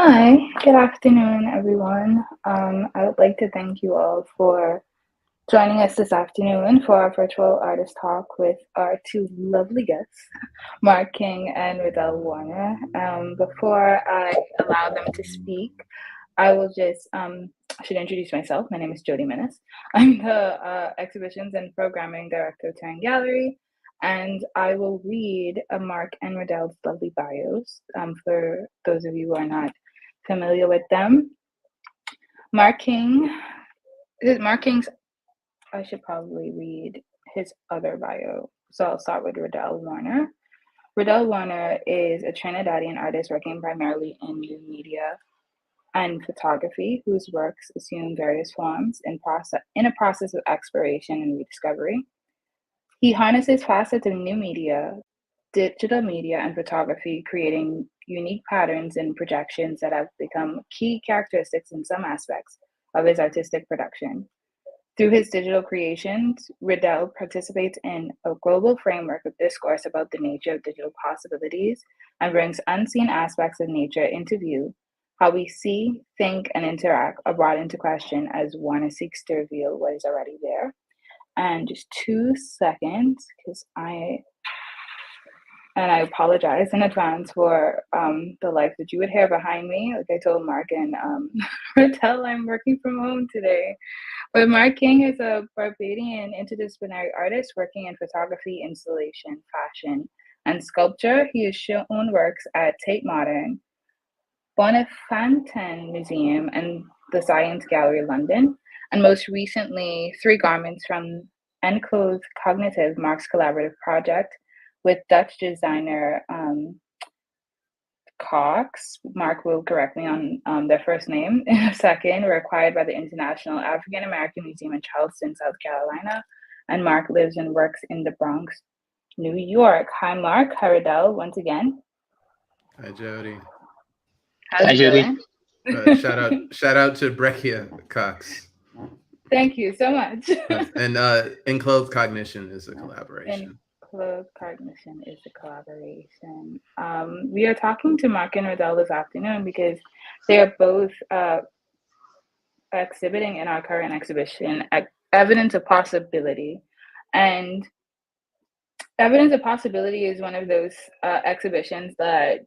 Hi, good afternoon, everyone. I would like to thank you all for joining us this afternoon for our virtual artist talk with our two lovely guests, Mark King and Rodell Warner. Before I allow them to speak, I will just I should introduce myself. My name is Jody Menace. I'm the exhibitions and programming director of Tarrant Gallery, and I will read Mark and Rodell's lovely bios for those of you who are not familiar with them. Mark King, Mark King's, I should probably read his other bio. So I'll start with Rodell Warner. Rodell Warner is a Trinidadian artist working primarily in new media and photography, whose works assume various forms in a process of exploration and rediscovery. He harnesses facets of new media, digital media, and photography, creating unique patterns and projections that have become key characteristics in some aspects of his artistic production. Through his digital creations, Rodell participates in a global framework of discourse about the nature of digital possibilities and brings unseen aspects of nature into view. How we see, think, and interact are brought into question as Warner seeks to reveal what is already there. And just 2 seconds, because I apologize in advance for the life that you would hear behind me. Like I told Mark and Rodell, I'm working from home today. But Mark King is a Barbadian interdisciplinary artist working in photography, installation, fashion, and sculpture. He has shown works at Tate Modern, Bonnefanten Museum, and the Science Gallery, London. And most recently, three garments from Enclosed Cognitive, Mark's collaborative project with Dutch designer Cox. Mark will correct me on their first name in a second. Were acquired by the International African American Museum in Charleston, South Carolina. And Mark lives and works in the Bronx, New York. Hi, Mark. Hi, Rodell, once again. Hi, Jody. How's Hi, it Jody. going? Shout out to Brechia Cox. Thank you so much. And Enclosed Cognition is a collaboration. Enclosed Cognition is a collaboration. We are talking to Mark and Rodell this afternoon because they are both exhibiting in our current exhibition, Evidence of Possibility. And Evidence of Possibility is one of those exhibitions that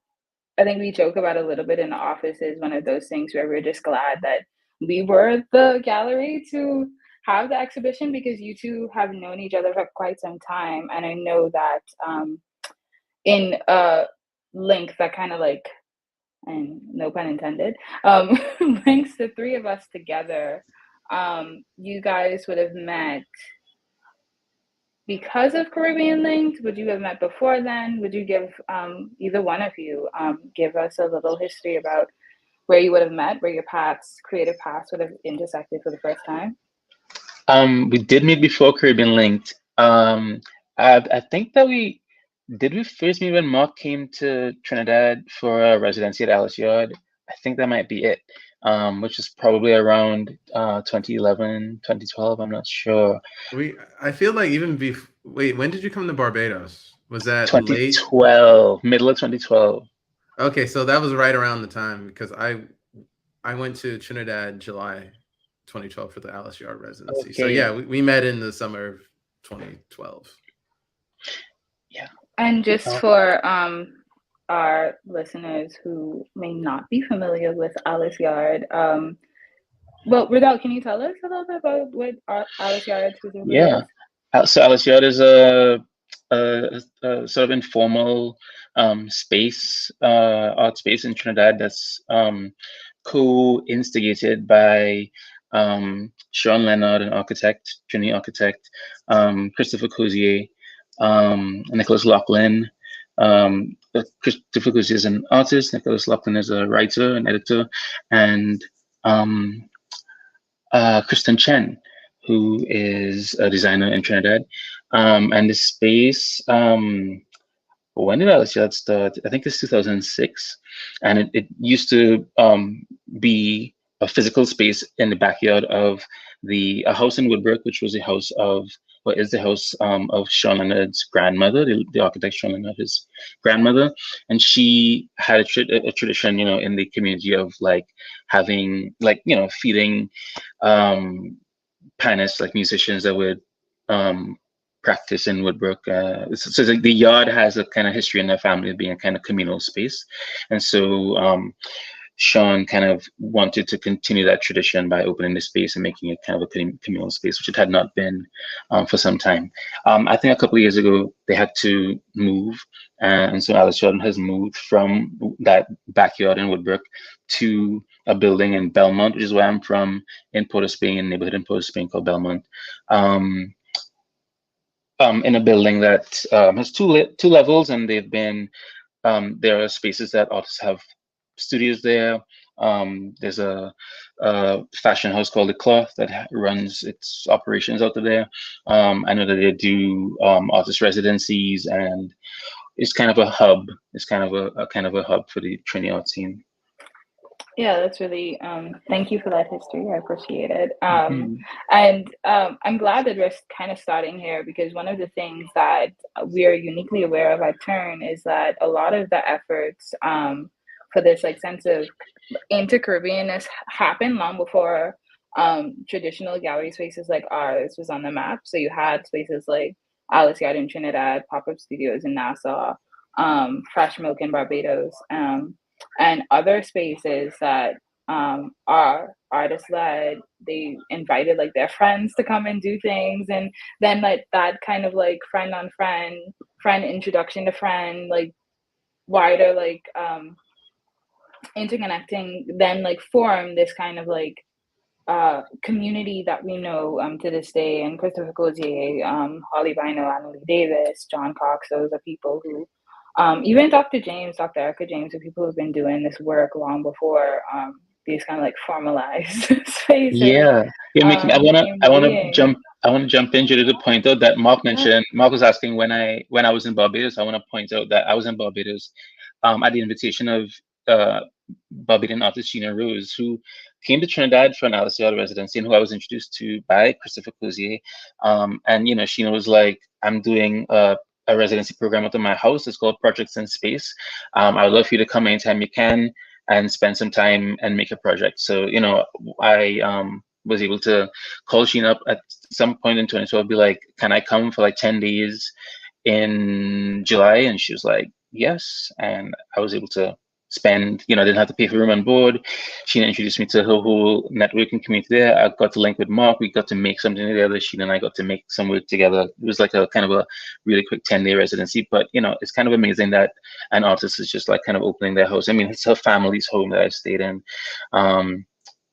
I think we joke about a little bit in the office, is one of those things where we're just glad that we were the gallery to have the exhibition, because you two have known each other for quite some time. And I know that in a link that kind of like, and no pun intended, links the three of us together. You guys would have met because of Caribbean Linked. Would you have met before then? Would you give either one of you give us a little history about where you would have met, where your creative paths would have intersected for the first time? We did meet before Caribbean Linked. I think that we first meet when Mark came to Trinidad for a residency at Alice Yard. I think that might be it, which is probably around 2011, 2012. I'm not sure. I feel like even before. Wait, when did you come to Barbados? Was that 2012, middle of 2012? Okay, so that was right around the time, because I went to Trinidad July 2012 for the Alice Yard residency. Okay. So yeah, we met in the summer of 2012. Yeah. And just for our listeners who may not be familiar with Alice Yard, well, Rodell, can you tell us a little bit about what Alice Yard specifically Yeah. is? So Alice Yard is a sort of informal space, art space in Trinidad that's co-instigated by Sean Leonard, an architect, Trini architect, Christopher Cozier, Nicholas Lachlan. Christopher Cozier is an artist. Nicholas Lachlan is a writer and editor, and um, Kristen Chen, who is a designer in Trinidad. And the space, when did Alicia start? I think it's 2006. And it used to be a physical space in the backyard of a house in Woodbrook, which was the house of, what is the house of Sean Leonard's grandmother, the architect Sean Leonard, his grandmother. And she had a tradition, in the community of like having, like, feeding pianists, like musicians that would um, practice in Woodbrook. So like the yard has a kind of history in their family of being a kind of communal space, and so Sean kind of wanted to continue that tradition by opening the space and making it kind of a communal space, which it had not been for some time. I think a couple of years ago they had to move, and so Alice Jordan has moved from that backyard in Woodbrook to a building in Belmont, which is where I'm from, in Port of Spain, neighborhood in Port of Spain called Belmont. In a building that has two levels, and there are spaces that artists have studios there. There's a fashion house called The Cloth that runs its operations out of there. I know that they do artist residencies, and it's kind of a hub. It's kind of a hub for the Trini art scene. Yeah, that's really, thank you for that history. I appreciate it. Mhm. And I'm glad that we're kind of starting here, because one of the things that we are uniquely aware of at Turn is that a lot of the efforts for this like sense of inter-Caribbeanness happened long before traditional gallery spaces like ours was on the map. So you had spaces like Alice Yard in Trinidad, pop-up studios in Nassau, Fresh Milk in Barbados, and other spaces that are artist led. They invited like their friends to come and do things, and then like that kind of like friend on friend, friend introduction to friend, like wider like interconnecting, then like form this kind of like community that we know to this day. And Christopher Cozier, Holly Bino, Annalie Davis, John Cox, those are people who, even Dr. Erica James, are people who've been doing this work long before these kind of like formalized spaces Yeah, you're making. came to being. I want to jump in, Judy, to point out that Mark mentioned. Mark was asking when I was in Barbados. I want to point out that I was in Barbados, at the invitation of uh, Barbadian artist Sheena Rose, who came to Trinidad for an Alice Yard residency, and who I was introduced to by Christopher Cozier. And Sheena was like, "I'm doing a residency program at my house. It's called Projects in Space. I would love for you to come anytime you can and spend some time and make a project." So, I was able to call Sheen up at some point in 2012, be like, "Can I come for like 10 days in July?" And she was like, "Yes." And I was able to spend, I didn't have to pay for room and board. Sheena introduced me to her whole networking community there. I got to link with Mark. We got to make something together. Sheena and I got to make some work together. It was like a kind of a really quick 10-day residency. But, it's kind of amazing that an artist is just like kind of opening their house. I mean, it's her family's home that I've stayed in.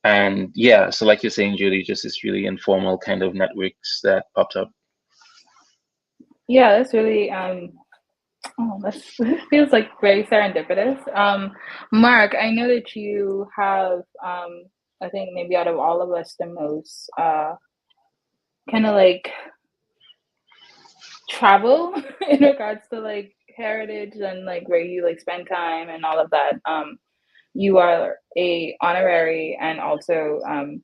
And yeah, so like you're saying, Julie, just this really informal kind of networks that popped up. Yeah, that's really that feels like very serendipitous. Mark, I know that you have I think maybe out of all of us the most kind of like travel in regards to like heritage and like where you like spend time and all of that. You are a honorary and also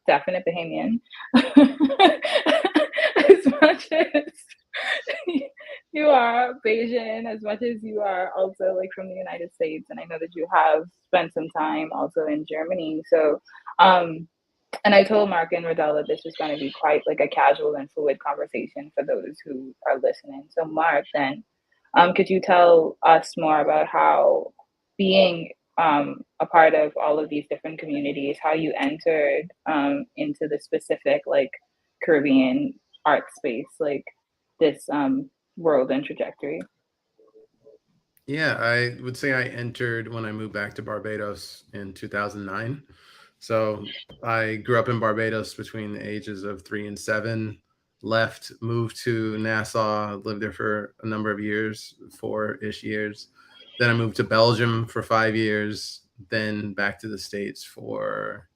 definite Bahamian. As much as you are Bayesian, as much as you are also like from the United States, and I know that you have spent some time also in Germany. So, and I told Mark and Rodell that this was going to be quite like a casual and fluid conversation for those who are listening. So, Mark, then, could you tell us more about how being a part of all of these different communities, how you entered into the specific like Caribbean art space, like this world and trajectory. Yeah, I would say I entered when I moved back to Barbados in 2009. So I grew up in Barbados between the ages of 3 and 7. Left, moved to Nassau, lived there for a number of years, 4-ish years. Then I moved to Belgium for 5 years. Then back to the States for,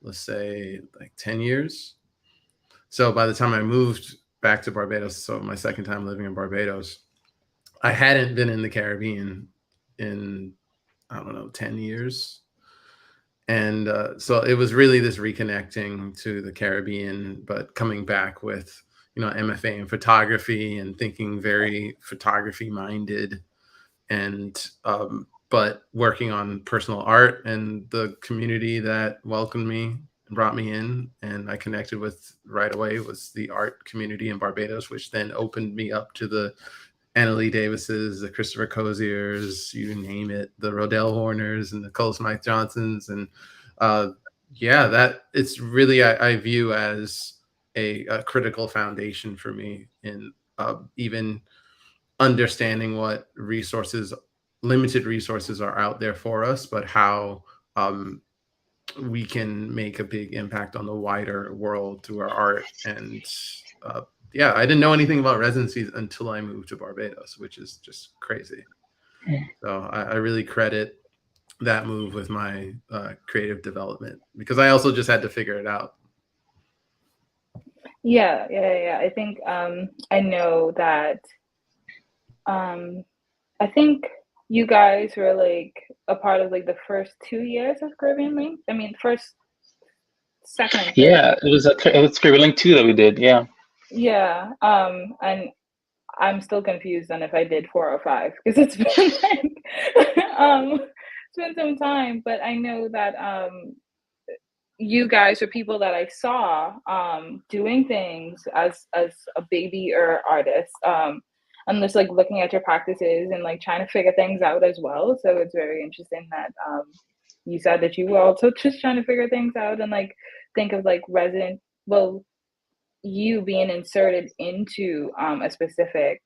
let's say, like 10 years. So by the time I moved back to Barbados, so my second time living in Barbados, I hadn't been in the Caribbean in, I don't know, 10 years. And so it was really this reconnecting to the Caribbean, but coming back with, MFA in photography and thinking very photography minded, and but working on personal art, and the community that welcomed me and brought me in and I connected with right away was the art community in Barbados, which then opened me up to the Annalee Davises, the Christopher Coziers, you name it, the Rodell Horners and the Cole Smythe Johnsons. And yeah, that it's really, I view as a critical foundation for me in even understanding what limited resources are out there for us, but how we can make a big impact on the wider world through our art. And yeah, I didn't know anything about residencies until I moved to Barbados, which is just crazy. So I really credit that move with my creative development, because I also just had to figure it out. Yeah. I think I know that I think you guys were like a part of like the first 2 years of Caribbean Link. I mean, first, second, and third. Yeah, it was Caribbean Link 2 that we did. Yeah. Yeah. And I'm still confused on if I did 4 or 5 because it's been like it's been some time. But I know that you guys are people that I saw doing things as a baby or artist. And just like looking at your practices and like trying to figure things out as well. So it's very interesting that you said that you were also just trying to figure things out and like think of like you being inserted into a specific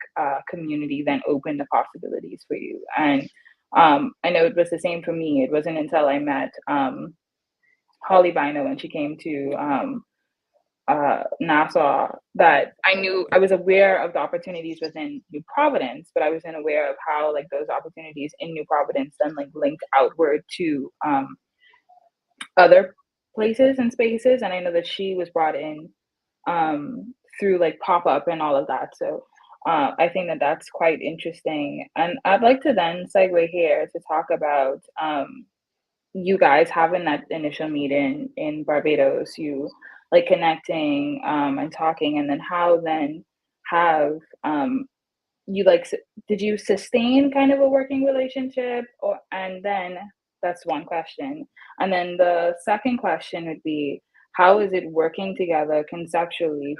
community then opened the possibilities for you. And I know it was the same for me. It wasn't until I met Holly Bino when she came to Nassau that I was aware of the opportunities within New Providence, but I wasn't aware of how like those opportunities in New Providence then like linked outward to other places and spaces. And I know that she was brought in through like pop up and all of that. So I think that that's quite interesting. And I'd like to then segue here to talk about you guys having that initial meeting in Barbados, you like connecting and talking, and then how then have you like did you sustain kind of a working relationship, or and then that's one question, and then the second question would be how is it working together conceptually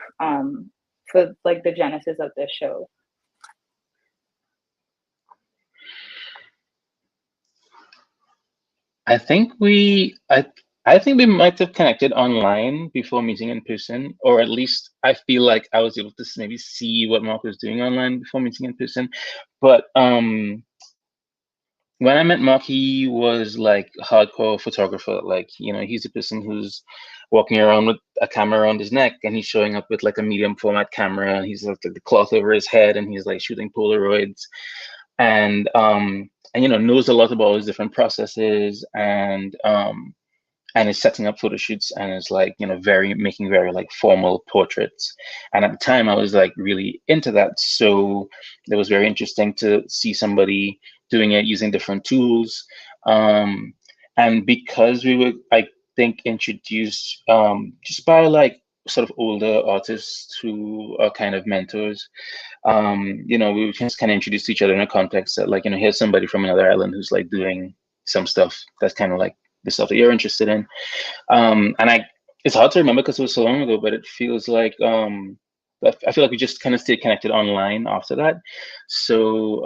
for like the genesis of this show? I think I think we might have connected online before meeting in person, or at least I feel like I was able to maybe see what Mark was doing online before meeting in person. But when I met Mark, he was like a hardcore photographer. Like, he's a person who's walking around with a camera around his neck, and he's showing up with like a medium format camera, and he's like the cloth over his head, and he's like shooting Polaroids, and knows a lot about all his different processes, and is setting up photo shoots, and is like making very like formal portraits. And at the time I was like really into that, so it was very interesting to see somebody doing it using different tools. And because we were, I think, introduced just by like sort of older artists who are kind of mentors, we were just kind of introduced to each other in a context that like, here's somebody from another island who's like doing some stuff that's kind of like the stuff that you're interested in. And it's hard to remember because it was so long ago, but it feels like I feel like we just kind of stayed connected online after that. So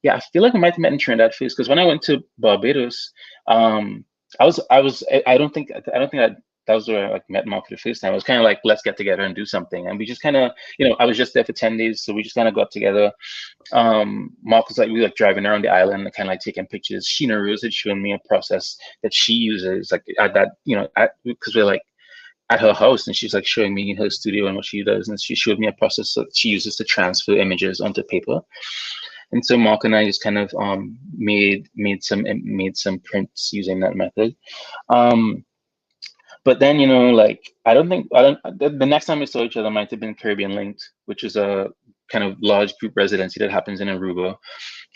yeah, I feel like we might have met in Trinidad first, because when I went to Barbados, um, I don't think that was where I like met Mark for the first time. It was kind of like, let's get together and do something, and we just kind of, I was just there for 10 days, so we just kind of got together. Mark was like, we were like driving around the island and kind of like taking pictures. Sheena Rose had shown me a process that she uses, like at that, because we're like at her house, and she's like showing me her studio and what she does, and she showed me a process that she uses to transfer images onto paper. And so Mark and I just kind of made some prints using that method. Um, but then, like, I don't the next time we saw each other might have been Caribbean Linked, which is a kind of large group residency that happens in Aruba.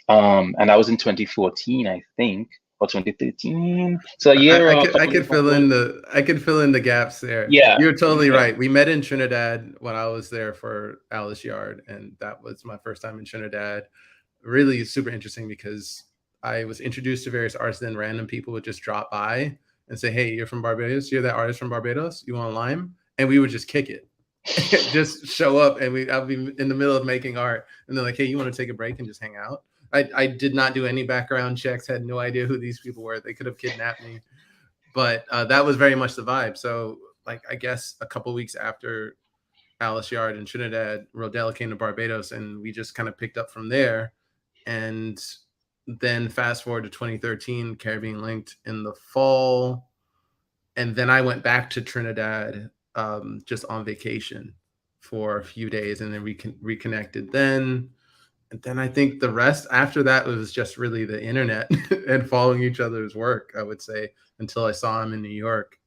And that was in 2014, I think, or 2013. So a year or a I couple could years fill after. in the gaps there. Yeah. You're totally Yeah. right. We met in Trinidad when I was there for Alice Yard, and that was my first time in Trinidad. Really super interesting because I was introduced to various artists, and then random people would just drop by and say, "Hey, you're from Barbados? You're that artist from Barbados? You want lime?" And we would just kick it. Just show up, and I'll be in the middle of making art, and they're like, "Hey, you want to take a break and just hang out?" I did not do any background checks, had no idea who these people were. They could have kidnapped me, but that was very much the vibe. So, like, I guess a couple weeks after Alice Yard in Trinidad, Rodell came to Barbados, and we just kind of picked up from there. And then fast forward to 2013, Caribbean Linked in the fall, and then I went back to Trinidad just on vacation for a few days, and then we reconnected then. And then I think the rest after that was just really the internet and following each other's work, I would say, until I saw him in New York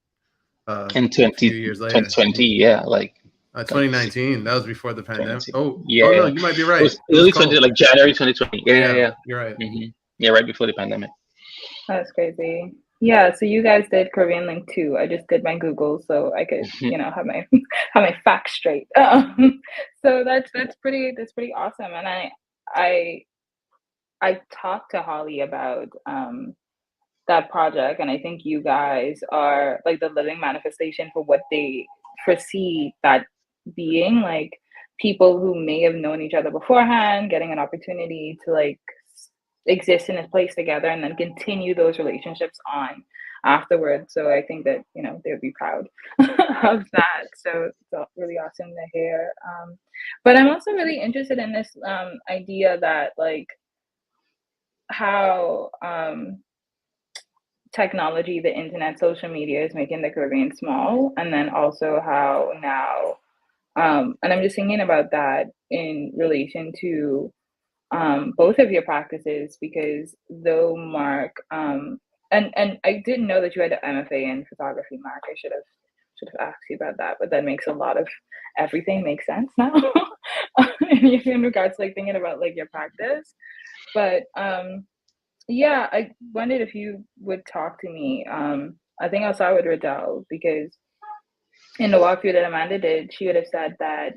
In a few years later. 2020, yeah, like 2019. That was before the pandemic. 20, Oh, yeah, no, you might be it right. was It was early 20, cold. like January 2020. Yeah, Yeah, you're right. Yeah, right before the pandemic. That's crazy. Yeah, so you guys did Korean Link too. I just did my Google so I could, have my have my facts straight. So that's pretty awesome. And I I talked to Holly about that project, and I think you guys are like the living manifestation for what they foresee that being, like people who may have known each other beforehand, getting an opportunity to like exist in a place together and then continue those relationships on afterwards. So I think that, they would be proud of that. So it's really awesome to hear. But I'm also really interested in this idea that like how technology, the internet, social media is making the Caribbean small, and then also how now, and I'm just thinking about that in relation to both of your practices, because though Mark, and I didn't know that you had an MFA in photography, Mark. I should have asked you about that, but that makes a lot of everything make sense now in regards to like thinking about like your practice. But yeah, I wondered if you would talk to me. I think I'll start with Rodell, because in the walkthrough that Amanda did, she would have said that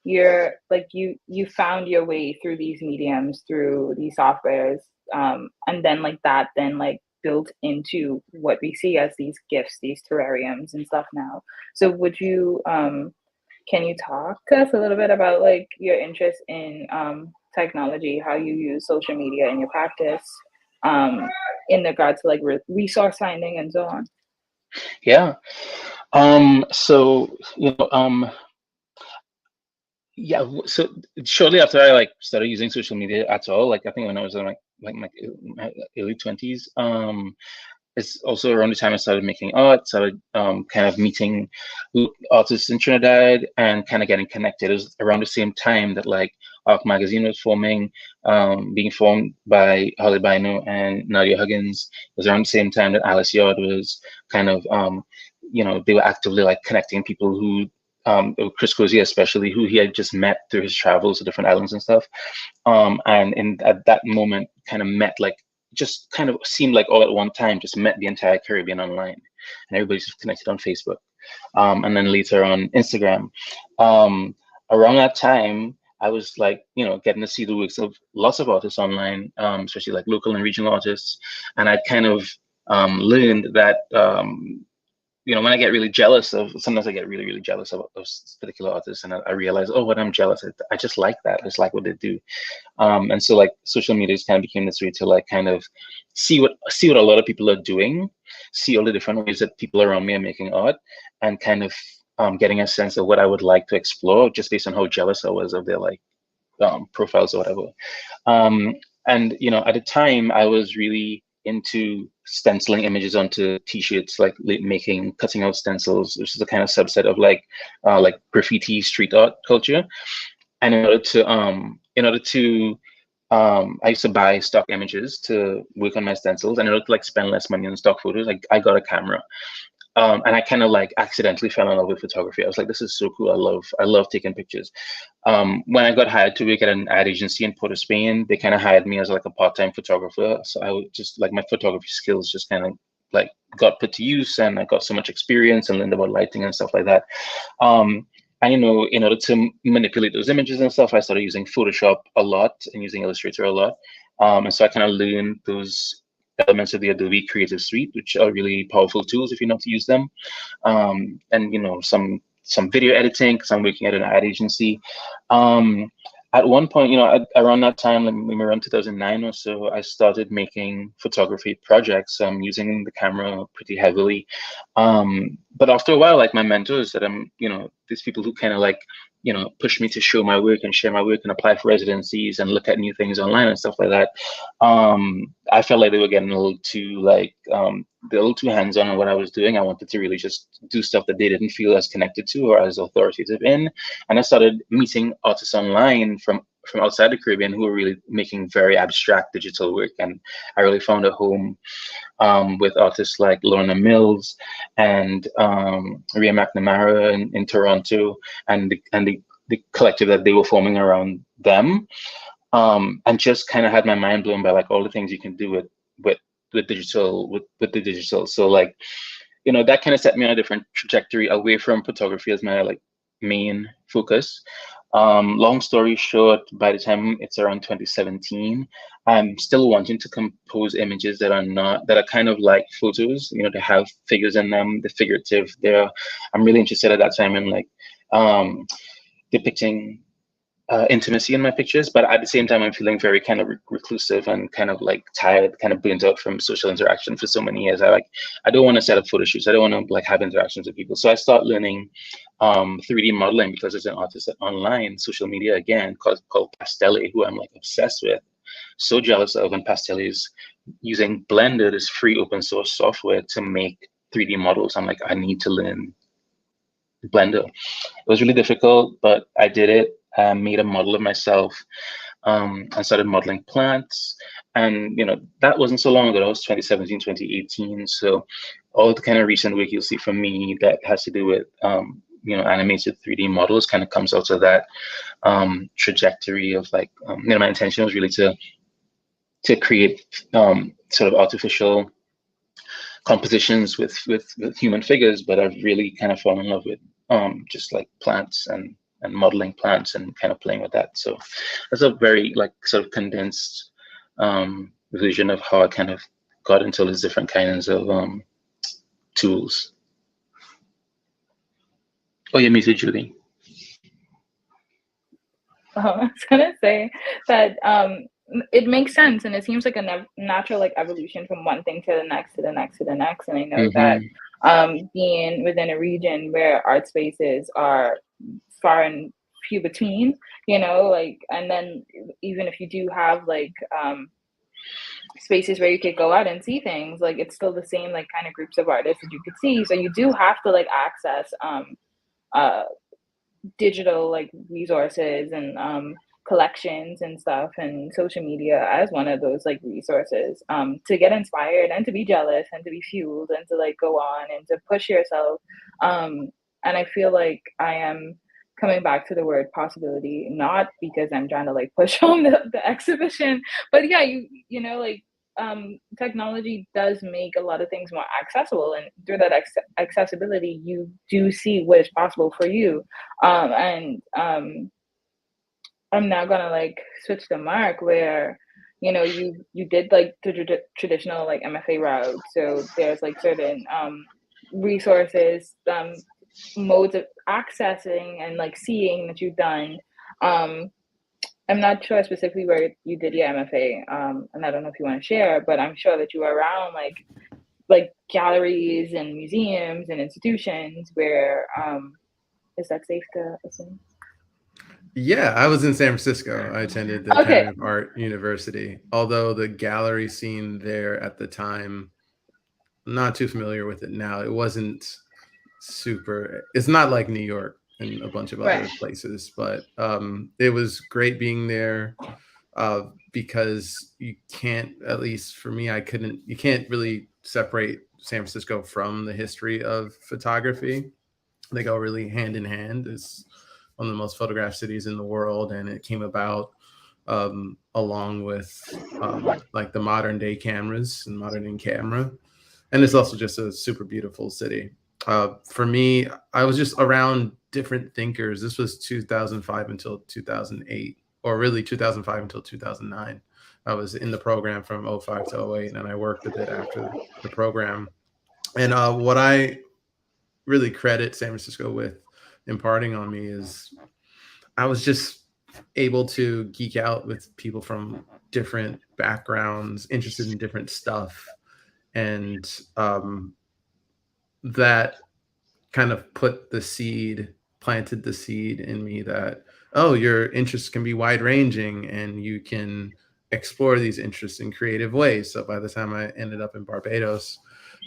you're like you found your way through these mediums, through these softwares, and then like that then like built into what we see as these gifts, these terrariums and stuff now. So would you can you talk to us a little bit about like your interest in technology, how you use social media in your practice, in regards to like resource finding and so on? Yeah. So yeah. So shortly after I like started using social media at all, like I think when I was in like my early 20s, it's also around the time I started making art, started kind of meeting artists in Trinidad and kind of getting connected. It was around the same time that like Arc Magazine was forming, being formed by Holly Bino and Nadia Huggins. It was around the same time that Alice Yard was kind of, they were actively like connecting people who, Chris Cozy especially, who he had just met through his travels to different islands and stuff. And at that moment kind of met like, just kind of seemed like all at one time, just met the entire Caribbean online, and everybody's just connected on Facebook, and then later on Instagram. Around that time, I was like, getting to see the works of lots of artists online, especially like local and regional artists, and I kind of learned that when I get really jealous of, sometimes I get really, really jealous of particular artists, and I realize, oh, when I'm jealous, I just like that. I just like what they do. And so like social media kind of became this way to like kind of see what a lot of people are doing, see all the different ways that people around me are making art, and kind of getting a sense of what I would like to explore just based on how jealous I was of their like profiles or whatever. Um, and at the time, I was really into stenciling images onto T-shirts, like cutting out stencils, which is a kind of subset of like graffiti street art culture. And I used to buy stock images to work on my stencils, and in order to like spend less money on stock photos, like I got a camera. And I kind of like accidentally fell in love with photography. I was like, this is so cool. I love taking pictures. When I got hired to work at an ad agency in Port of Spain, they kind of hired me as like a part-time photographer. So I would just like my photography skills just kind of like got put to use, and I got so much experience and learned about lighting and stuff like that. And in order to manipulate those images and stuff, I started using Photoshop a lot and using Illustrator a lot. And so I kind of learned those elements of the Adobe Creative Suite, which are really powerful tools if you know how to use them. And some video editing, because I'm working at an ad agency. At one point, around that time, like maybe around 2009 or so, I started making photography projects, using the camera pretty heavily. But after a while, like my mentors that these people who kind of like, push me to show my work and share my work and apply for residencies and look at new things online and stuff like that. I felt like they were getting a little too a little too hands-on on what I was doing. I wanted to really just do stuff that they didn't feel as connected to or as authoritative in. And I started meeting artists online from outside the Caribbean who were really making very abstract digital work. And I really found a home with artists like Lorna Mills and Ria McNamara in Toronto, and the collective that they were forming around them. And just kind of had my mind blown by like all the things you can do with digital with the digital. So like, that kind of set me on a different trajectory away from photography as my like main focus. Long story short, by the time it's around 2017, I'm still wanting to compose images that are kind of like photos, to have figures in them, the figurative there. I'm really interested at that time in like depicting intimacy in my pictures, but at the same time, I'm feeling very kind of reclusive and kind of like tired, kind of burnt out from social interaction for so many years. I don't want to set up photo shoots. I don't want to like have interactions with people. So I start learning 3D modeling because there's an artist online, social media again, called Pastelli, who I'm like obsessed with. So jealous of, and Pastelli is using Blender, this free open source software, to make 3D models. I'm like, I need to learn Blender. It was really difficult, but I did it. I made a model of myself. I started modeling plants, and that wasn't so long ago. That was 2017, 2018. So all the kind of recent work you'll see from me that has to do with animated 3D models kind of comes out of that trajectory of like my intention was really to create sort of artificial compositions with human figures, but I've really kind of fallen in love with just like plants and modeling plants and kind of playing with that. So that's a very like sort of condensed vision of how I kind of got into these different kinds of tools. Oh, you're muted, Julie. I was gonna say that it makes sense, and it seems like a natural like evolution from one thing to the next to the next to the next. And I know that being within a region where art spaces are far and few between, like, and then even if you do have like spaces where you could go out and see things, like it's still the same like kind of groups of artists that you could see. So you do have to like access digital like resources and collections and stuff, and social media as one of those like resources to get inspired and to be jealous and to be fueled and to like go on and to push yourself. And I feel like I am coming back to the word possibility, not because I'm trying to like push on the exhibition, but yeah, you know like technology does make a lot of things more accessible, and through that accessibility you do see what is possible for you. And I'm now gonna like switch the mark where you did like the traditional like MFA route, so there's like certain resources, modes of accessing and like seeing that you've done. I'm not sure specifically where you did your MFA, and I don't know if you want to share, but I'm sure that you were around like galleries and museums and institutions where is that safe to assume? Yeah, I was in San Francisco. I attended the Okay, Academy of Art University. Although the gallery scene there at the time, I'm not too familiar with it now. It wasn't super. It's not like New York and a bunch of right. other places, but it was great being there because you can't, at least for me, I couldn't. You can't really separate San Francisco from the history of photography. They go really hand in hand. It's one of the most photographed cities in the world, and it came about along with like the modern day cameras and modern day camera. And it's also just a super beautiful city. For me, I was just around different thinkers. This was 2005 until 2008, or really 2005 until 2009. I was in the program from '05 to '08, and I worked a bit after the program. And what I really credit San Francisco with imparting on me is I was just able to geek out with people from different backgrounds, interested in different stuff, and that kind of planted the seed in me that, oh, your interests can be wide ranging and you can explore these interests in creative ways. So by the time I ended up in Barbados,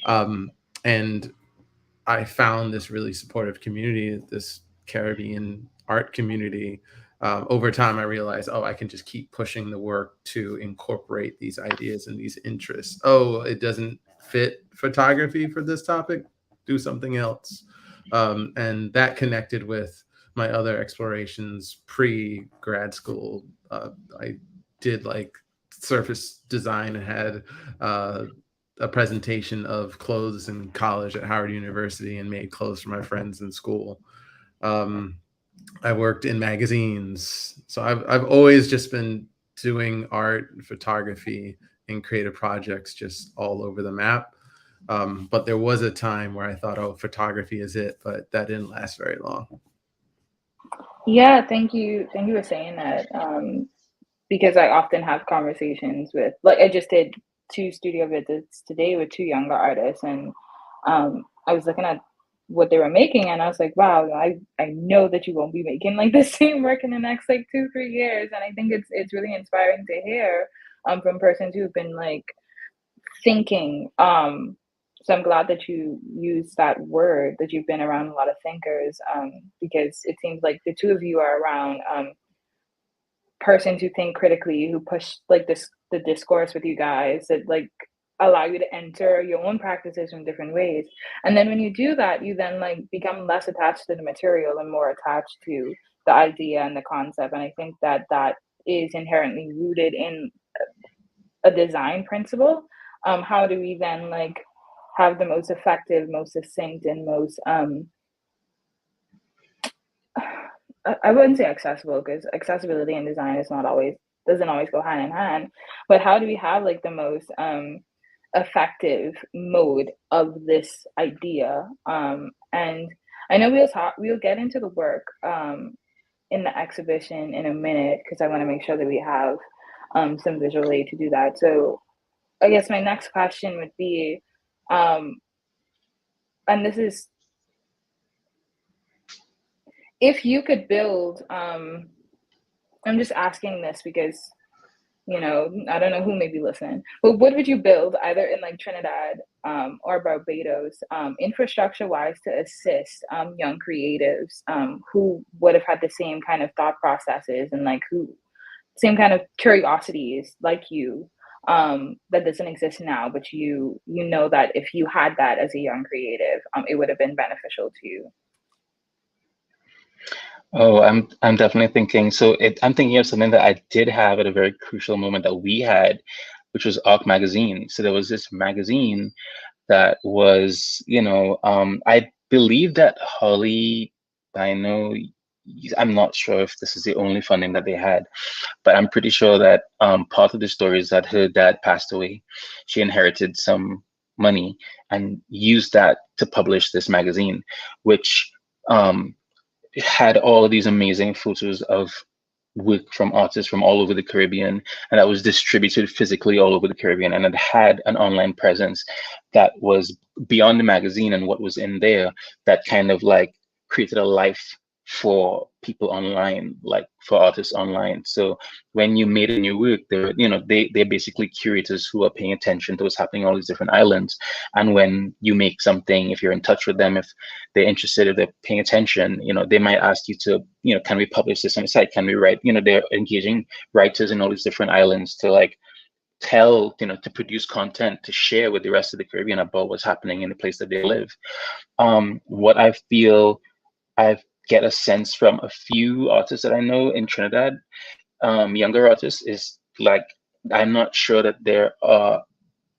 and I found this really supportive community, this Caribbean art community. Over time, I realized, oh, I can just keep pushing the work to incorporate these ideas and these interests. Oh, it doesn't fit photography for this topic, do something else. And that connected with my other explorations pre grad school. I did like surface design and had a presentation of clothes in college at Howard University and made clothes for my friends in school. Um, I worked in magazines, so I've always just been doing art, and photography, and creative projects just all over the map. But there was a time where I thought, oh, photography is it, but that didn't last very long. Yeah, thank you for saying that. Because I often have conversations with, like, I just did 2 studio visits today with 2 younger artists, and I was looking at what they were making, and I was like, wow, I know that you won't be making like the same work in the next like 2 3 years, and I think it's really inspiring to hear from persons who've been like thinking. So I'm glad that you used that word, that you've been around a lot of thinkers, because it seems like the two of you are around persons who think critically, who push like this the discourse with you guys, that like allow you to enter your own practices in different ways. And then when you do that, you then like become less attached to the material and more attached to the idea and the concept. And I think that that is inherently rooted in a design principle. How do we then like have the most effective, most succinct, and most I wouldn't say accessible, because accessibility and design is not always doesn't always go hand in hand. But how do we have like the most effective mode of this idea? And I know we'll get into the work in the exhibition in a minute, because I want to make sure that we have some visual aid to do that. So I guess my next question would be, and this is, if you could build, I'm just asking this because, you know, I don't know who may be listening, but what would you build either in like Trinidad or Barbados, infrastructure wise, to assist young creatives who would have had the same kind of thought processes and like who same kind of curiosities like you, that doesn't exist now, but you know that if you had that as a young creative, it would have been beneficial to you. Oh, I'm definitely thinking. I'm thinking of something that I did have at a very crucial moment that we had, which was Arc magazine. So there was this magazine that was, I believe that Holly, I know, I'm not sure if this is the only funding that they had, but I'm pretty sure that part of the story is that her dad passed away. She inherited some money and used that to publish this magazine, which um, had all of these amazing photos of work from artists from all over the Caribbean, and that was distributed physically all over the Caribbean, and it had an online presence that was beyond the magazine and what was in there, that kind of like created a life for people online, like for artists online. So when you made a new work, they're basically curators who are paying attention to what's happening on all these different islands. And when you make something, if you're in touch with them, if they're interested, if they're paying attention, they might ask you to, can we publish this on the site? Can we write? They're engaging writers in all these different islands to like tell, to produce content to share with the rest of the Caribbean about what's happening in the place that they live. What I feel I get a sense from a few artists that I know in Trinidad, younger artists, is like, I'm not sure that there are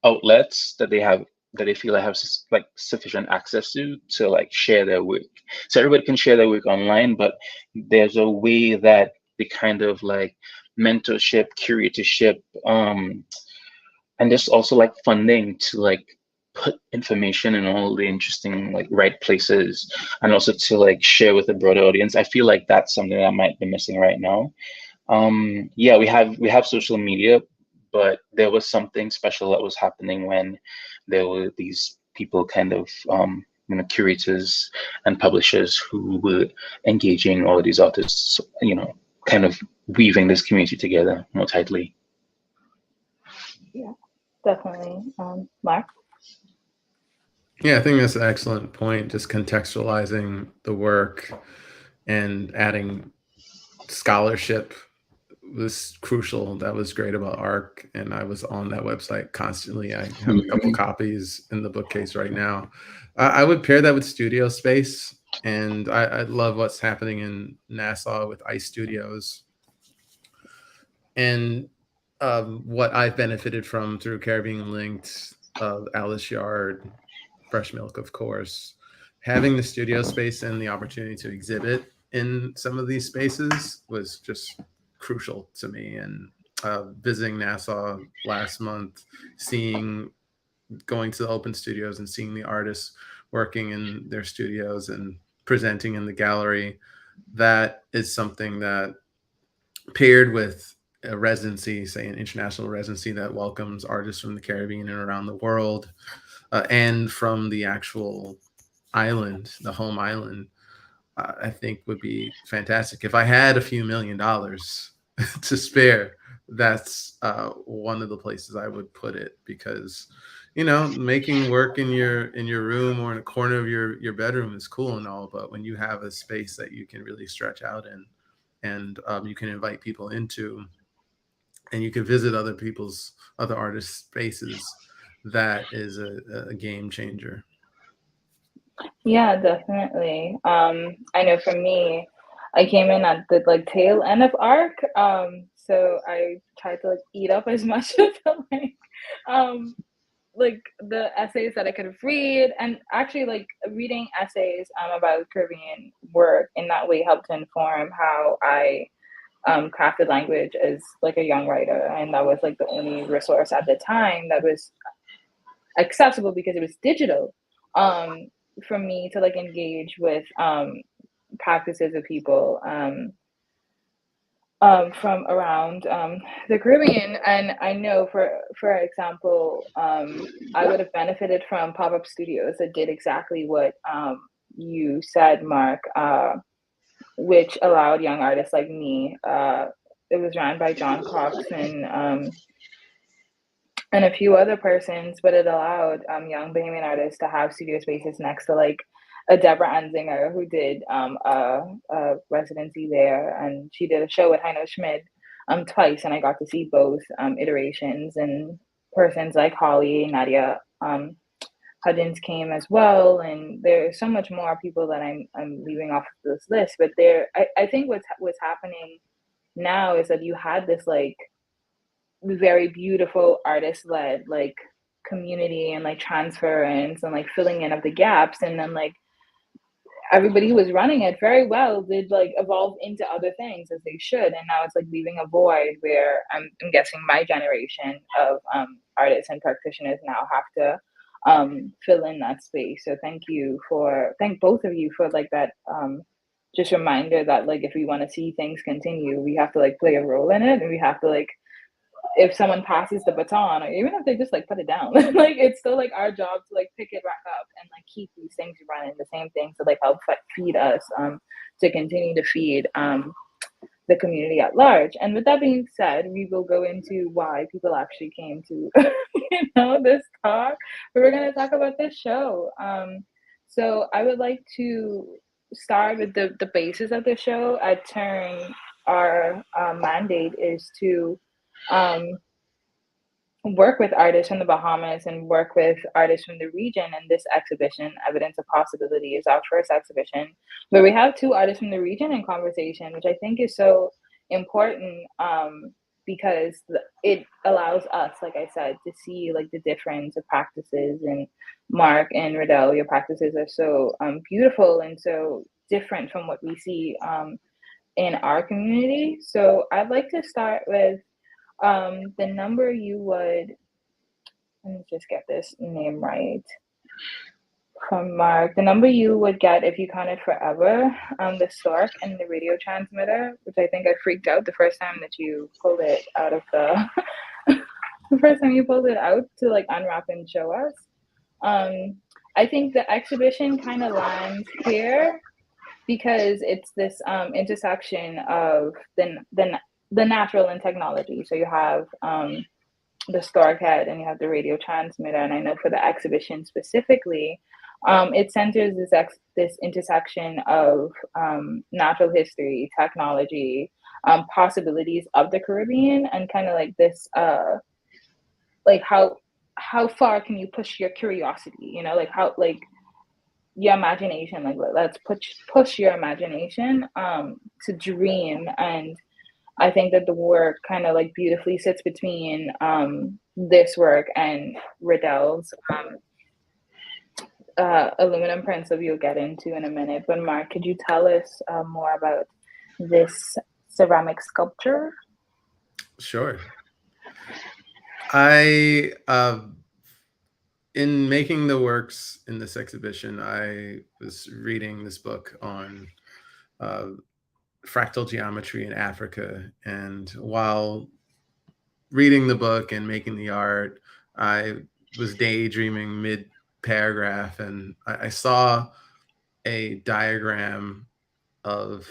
outlets that they feel they have like sufficient access to like share their work. So everybody can share their work online, but there's a way that the kind of like mentorship, curatorship, and there's also like funding to like put information in all the interesting like right places, and also to like share with a broader audience. I feel like that's something that might be missing right now. Yeah, we have social media, but there was something special that was happening when there were these people kind of curators and publishers who were engaging all of these artists, kind of weaving this community together more tightly. Yeah, definitely. Mark? Yeah, I think that's an excellent point. Just contextualizing the work and adding scholarship was crucial. That was great about ARC, and I was on that website constantly. I have a couple copies in the bookcase right now. I would pair that with studio space, and I love what's happening in Nassau with Ice Studios. And what I've benefited from through Caribbean Linked, Alice Yard, Fresh Milk, of course, having the studio space and the opportunity to exhibit in some of these spaces was just crucial to me. And visiting Nassau last month, going to the open studios and seeing the artists working in their studios and presenting in the gallery, that is something that, paired with a residency, say an international residency that welcomes artists from the Caribbean and around the world, and from the actual island, the home island, I think would be fantastic. If I had a few $1,000,000 to spare, that's one of the places I would put it, because making work in your room or in a corner of your bedroom is cool and all, but when you have a space that you can really stretch out in, and you can invite people into, and you can visit other artists' spaces, that is a game changer. Yeah, definitely. I know for me, I came in at the like tail end of ARC. So I tried to like eat up as much of the um like the essays that I could read, and actually like reading essays about Caribbean work in that way helped to inform how I crafted language as like a young writer, and that was like the only resource at the time that was accessible because it was digital, um, for me to like engage with practices of people from around the Caribbean. And I know, for example, I would have benefited from pop-up studios that did exactly what you said, Mark, which allowed young artists like me. It was run by John Cox and a few other persons, but it allowed young Bahamian artists to have studio spaces next to like a Deborah Anzinger, who did a residency there, and she did a show with Heino Schmidt twice, and I got to see both iterations, and persons like Holly, Nadia Huddins came as well, and there's so much more people that I'm leaving off this list, but I think what's happening now is that you had this like very beautiful artist-led like community and like transference and like filling in of the gaps, and then like everybody who was running it very well did like evolve into other things as they should, and now it's like leaving a void where I'm guessing my generation of artists and practitioners now have to fill in that space. So thank both of you for like that just reminder that like if we want to see things continue, we have to like play a role in it, and we have to like, if someone passes the baton, or even if they just like put it down, like it's still like our job to like pick it back up and like keep these things running, the same things to like help feed us, to continue to feed the community at large. And with that being said, we will go into why people actually came to this talk. But we're going to talk about this show. So I would like to start with the basis of the show. At Turn, our mandate is to um, work with artists from the Bahamas and work with artists from the region. And this exhibition, Evidence of Possibility, is our first exhibition where we have two artists from the region in conversation, which I think is so important, because it allows us, like I said, to see like the difference of practices. And Mark and Rodell, your practices are so beautiful and so different from what we see in our community. So I'd like to start with the number you would, let me just get this name right from Mark, the number you would get if you counted forever, the stork and the radio transmitter, which I think I freaked out the first time that you pulled it out of the first time you pulled it out to like unwrap and show us. I think the exhibition kind of lands here because it's this intersection of the natural and technology. So you have the stork head and you have the radio transmitter. And I know for the exhibition specifically, it centers this intersection of natural history, technology, possibilities of the Caribbean, and kind of like this, like how far can you push your curiosity? You know, like how like your imagination, like let's push your imagination to dream. And I think that the work kind of like beautifully sits between this work and Rodell's aluminum prints that we'll get into in a minute. But Mark, could you tell us more about this ceramic sculpture? Sure. I in making the works in this exhibition, I was reading this book on uh, fractal geometry in Africa, and while reading the book and making the art, I was daydreaming mid paragraph, and I saw a diagram of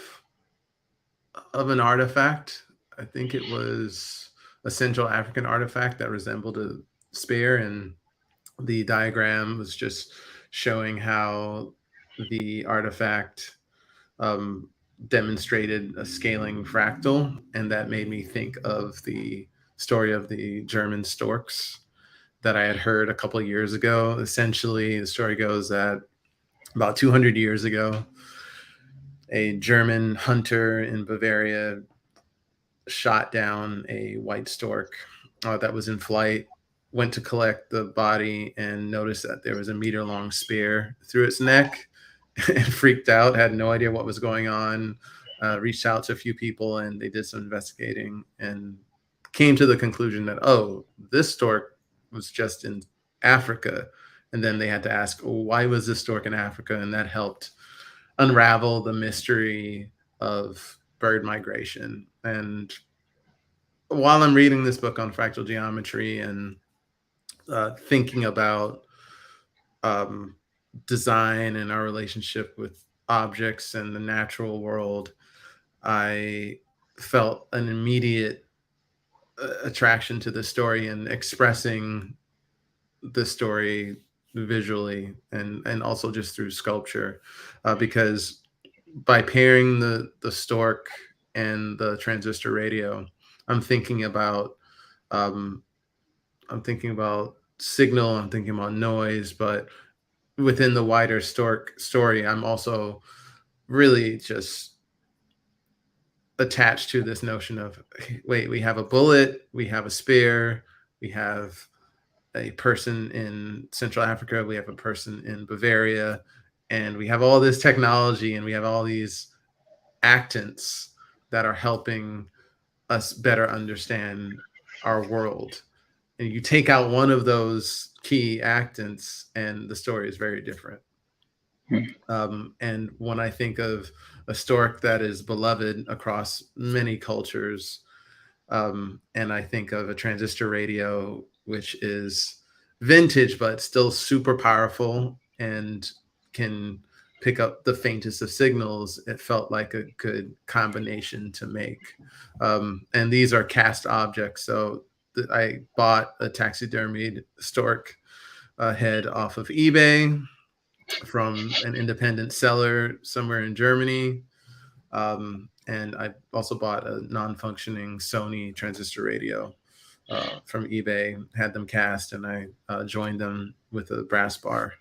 an artifact. I think it was a Central African artifact that resembled a spear, and the diagram was just showing how the artifact um, demonstrated a scaling fractal, and that made me think of the story of the German storks that I had heard a couple of years ago. Essentially, the story goes that about 200 years ago, a German hunter in Bavaria shot down a white stork that was in flight, went to collect the body, and noticed that there was a meter long spear through its neck and freaked out, had no idea what was going on, reached out to a few people, and they did some investigating and came to the conclusion that, oh, this stork was just in Africa. And then they had to ask, oh, why was this stork in Africa? And that helped unravel the mystery of bird migration. And while I'm reading this book on fractal geometry and thinking about um, design and our relationship with objects and the natural world, I felt an immediate attraction to the story and expressing the story visually and also just through sculpture, because by pairing the stork and the transistor radio, I'm thinking about um, signal, I'm thinking about noise, but within the wider stork story, I'm also really just attached to this notion of, wait, we have a bullet, we have a spear, we have a person in Central Africa, we have a person in Bavaria, and we have all this technology and we have all these actants that are helping us better understand our world. and you take out one of those key actants and the story is very different. And when I think of a stork that is beloved across many cultures, and I think of a transistor radio, which is vintage but still super powerful and can pick up the faintest of signals, it felt like a good combination to make. And these are cast objects. So I bought a taxidermied stork head off of eBay from an independent seller somewhere in Germany. And I also bought a non-functioning Sony transistor radio from eBay, had them cast, and I joined them with a brass bar,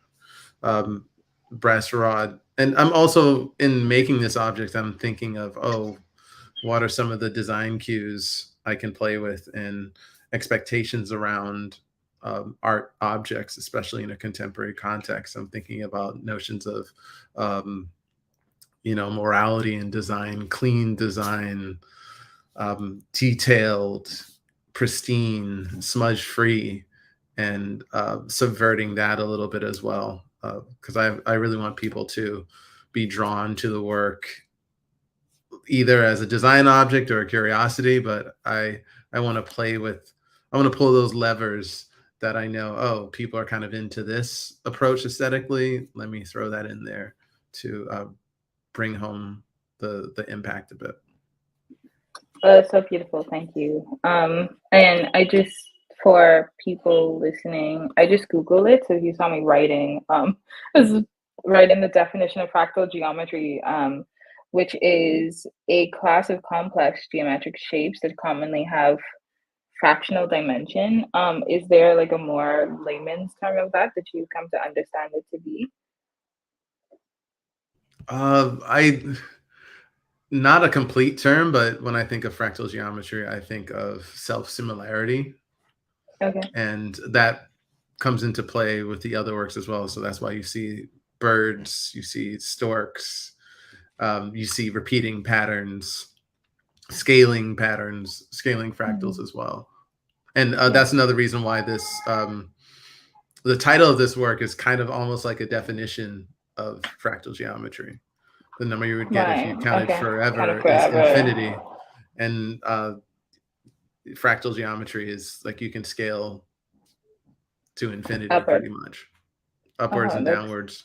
brass rod. And I'm also, in making this object, I'm thinking of, oh, what are some of the design cues I can play with and expectations around art objects, especially in a contemporary context. I'm thinking about notions of, morality in design, clean design, detailed, pristine, smudge free, and subverting that a little bit as well. Because I really want people to be drawn to the work either as a design object or a curiosity, but I want to I want to pull those levers that I know, oh, people are kind of into this approach aesthetically. Let me throw that in there to bring home the impact a bit. That's so beautiful. Thank you. And I just, for people listening, I just Googled it. So if you saw me writing, I was writing the definition of fractal geometry, which is a class of complex geometric shapes that commonly have fractional dimension. Is there like a more layman's term of that you come to understand it to be? I Not a complete term, but when I think of fractal geometry, I think of self-similarity. Okay. And that comes into play with the other works as well. So that's why you see birds, you see storks, you see repeating patterns, scaling fractals as well. And that's another reason why this, the title of this work is kind of almost like a definition of fractal geometry. The number you would get if you counted forever is infinity. And fractal geometry is like you can scale to infinity pretty much, upwards and downwards.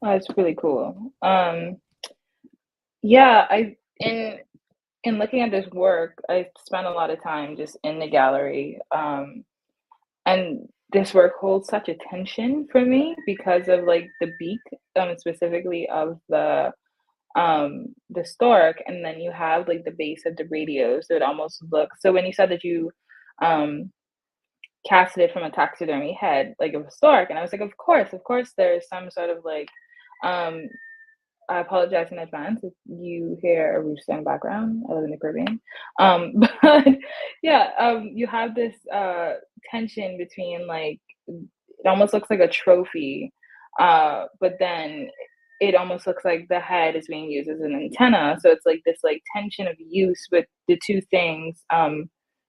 That's really cool. Yeah, in looking at this work, I spent a lot of time just in the gallery, and this work holds such a tension for me because of like the beak, specifically of the stork, and then you have like the base of the radio, so it almost looks. So when you said that you casted it from a taxidermy head, like of a stork, and I was like, of course, there's some sort of like, I apologize in advance if you hear a rooster in the background. I live in the Caribbean. But yeah, you have this tension between like, it almost looks like a trophy, but then it almost looks like the head is being used as an antenna. So it's like this like tension of use with the two things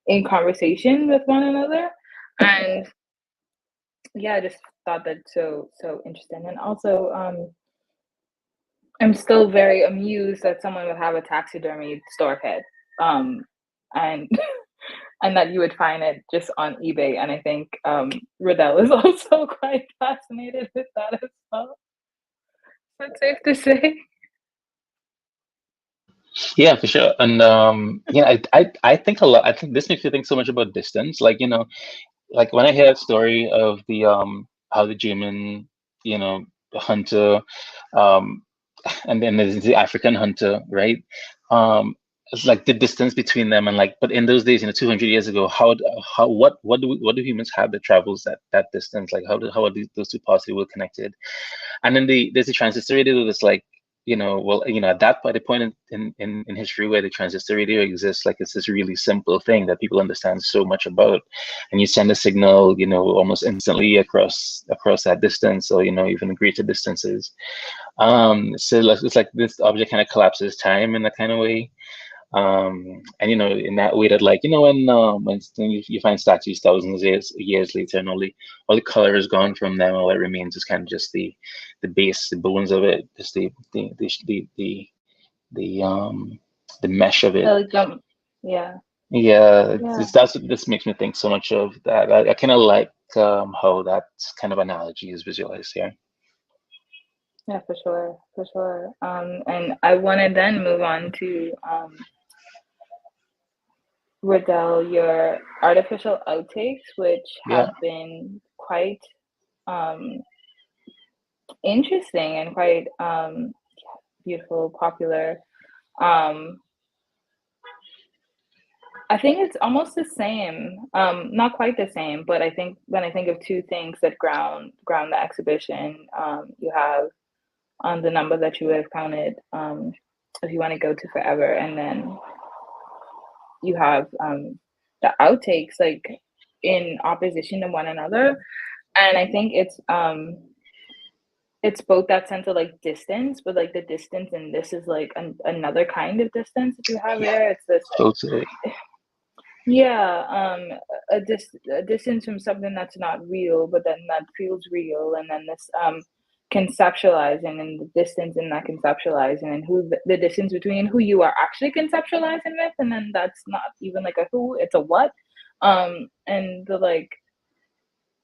in conversation with one another. And yeah, I just thought that so interesting. And also, I'm still very amused that someone would have a taxidermy stork head, and and that you would find it just on eBay. And I think Rodell is also quite fascinated with that as well. That's safe to say. Yeah, for sure. And I think a lot. I think this makes me think so much about distance. Like, like when I hear a story of the how the German, the hunter, and then there's the African hunter, right? It's like the distance between them, and like, but in those days, 200 years ago, what do humans have that travels that distance? Like, how are those two possibly connected? And then there's the transistor radio that's like, at that point in history where the transistor radio exists, like it's this really simple thing that people understand so much about, and you send a signal, almost instantly across that distance, or even greater distances. So it's like this object kind of collapses time in that kind of way. And in that way that, like, when you find statues thousands of years later, and all the color is gone from them, all that remains is kind of just the base, the bones of it, just the um the mesh of it. Like yeah, Yeah, yeah, that's what this makes me think so much of that. I kind of like how that kind of analogy is visualized here. yeah, for sure, for sure. And I want to then move on to Rodell, your artificial outtakes, which Yeah, have been quite um interesting and quite beautiful, popular. Um, I think it's almost the same, not quite the same, but I think when I think of two things that ground the exhibition, you have on the number that you would have counted if you want to go to forever, and then you have the outtakes like in opposition to one another, and I think it's both that sense of like distance, but like the distance in this is like another kind of distance that you have yeah, there. It's this like totally. yeah, a distance from something that's not real, but then that feels real, and then this conceptualizing and the distance in that conceptualizing, and who the distance between who you are actually conceptualizing with, and then that's not even like a who, it's a what, and the like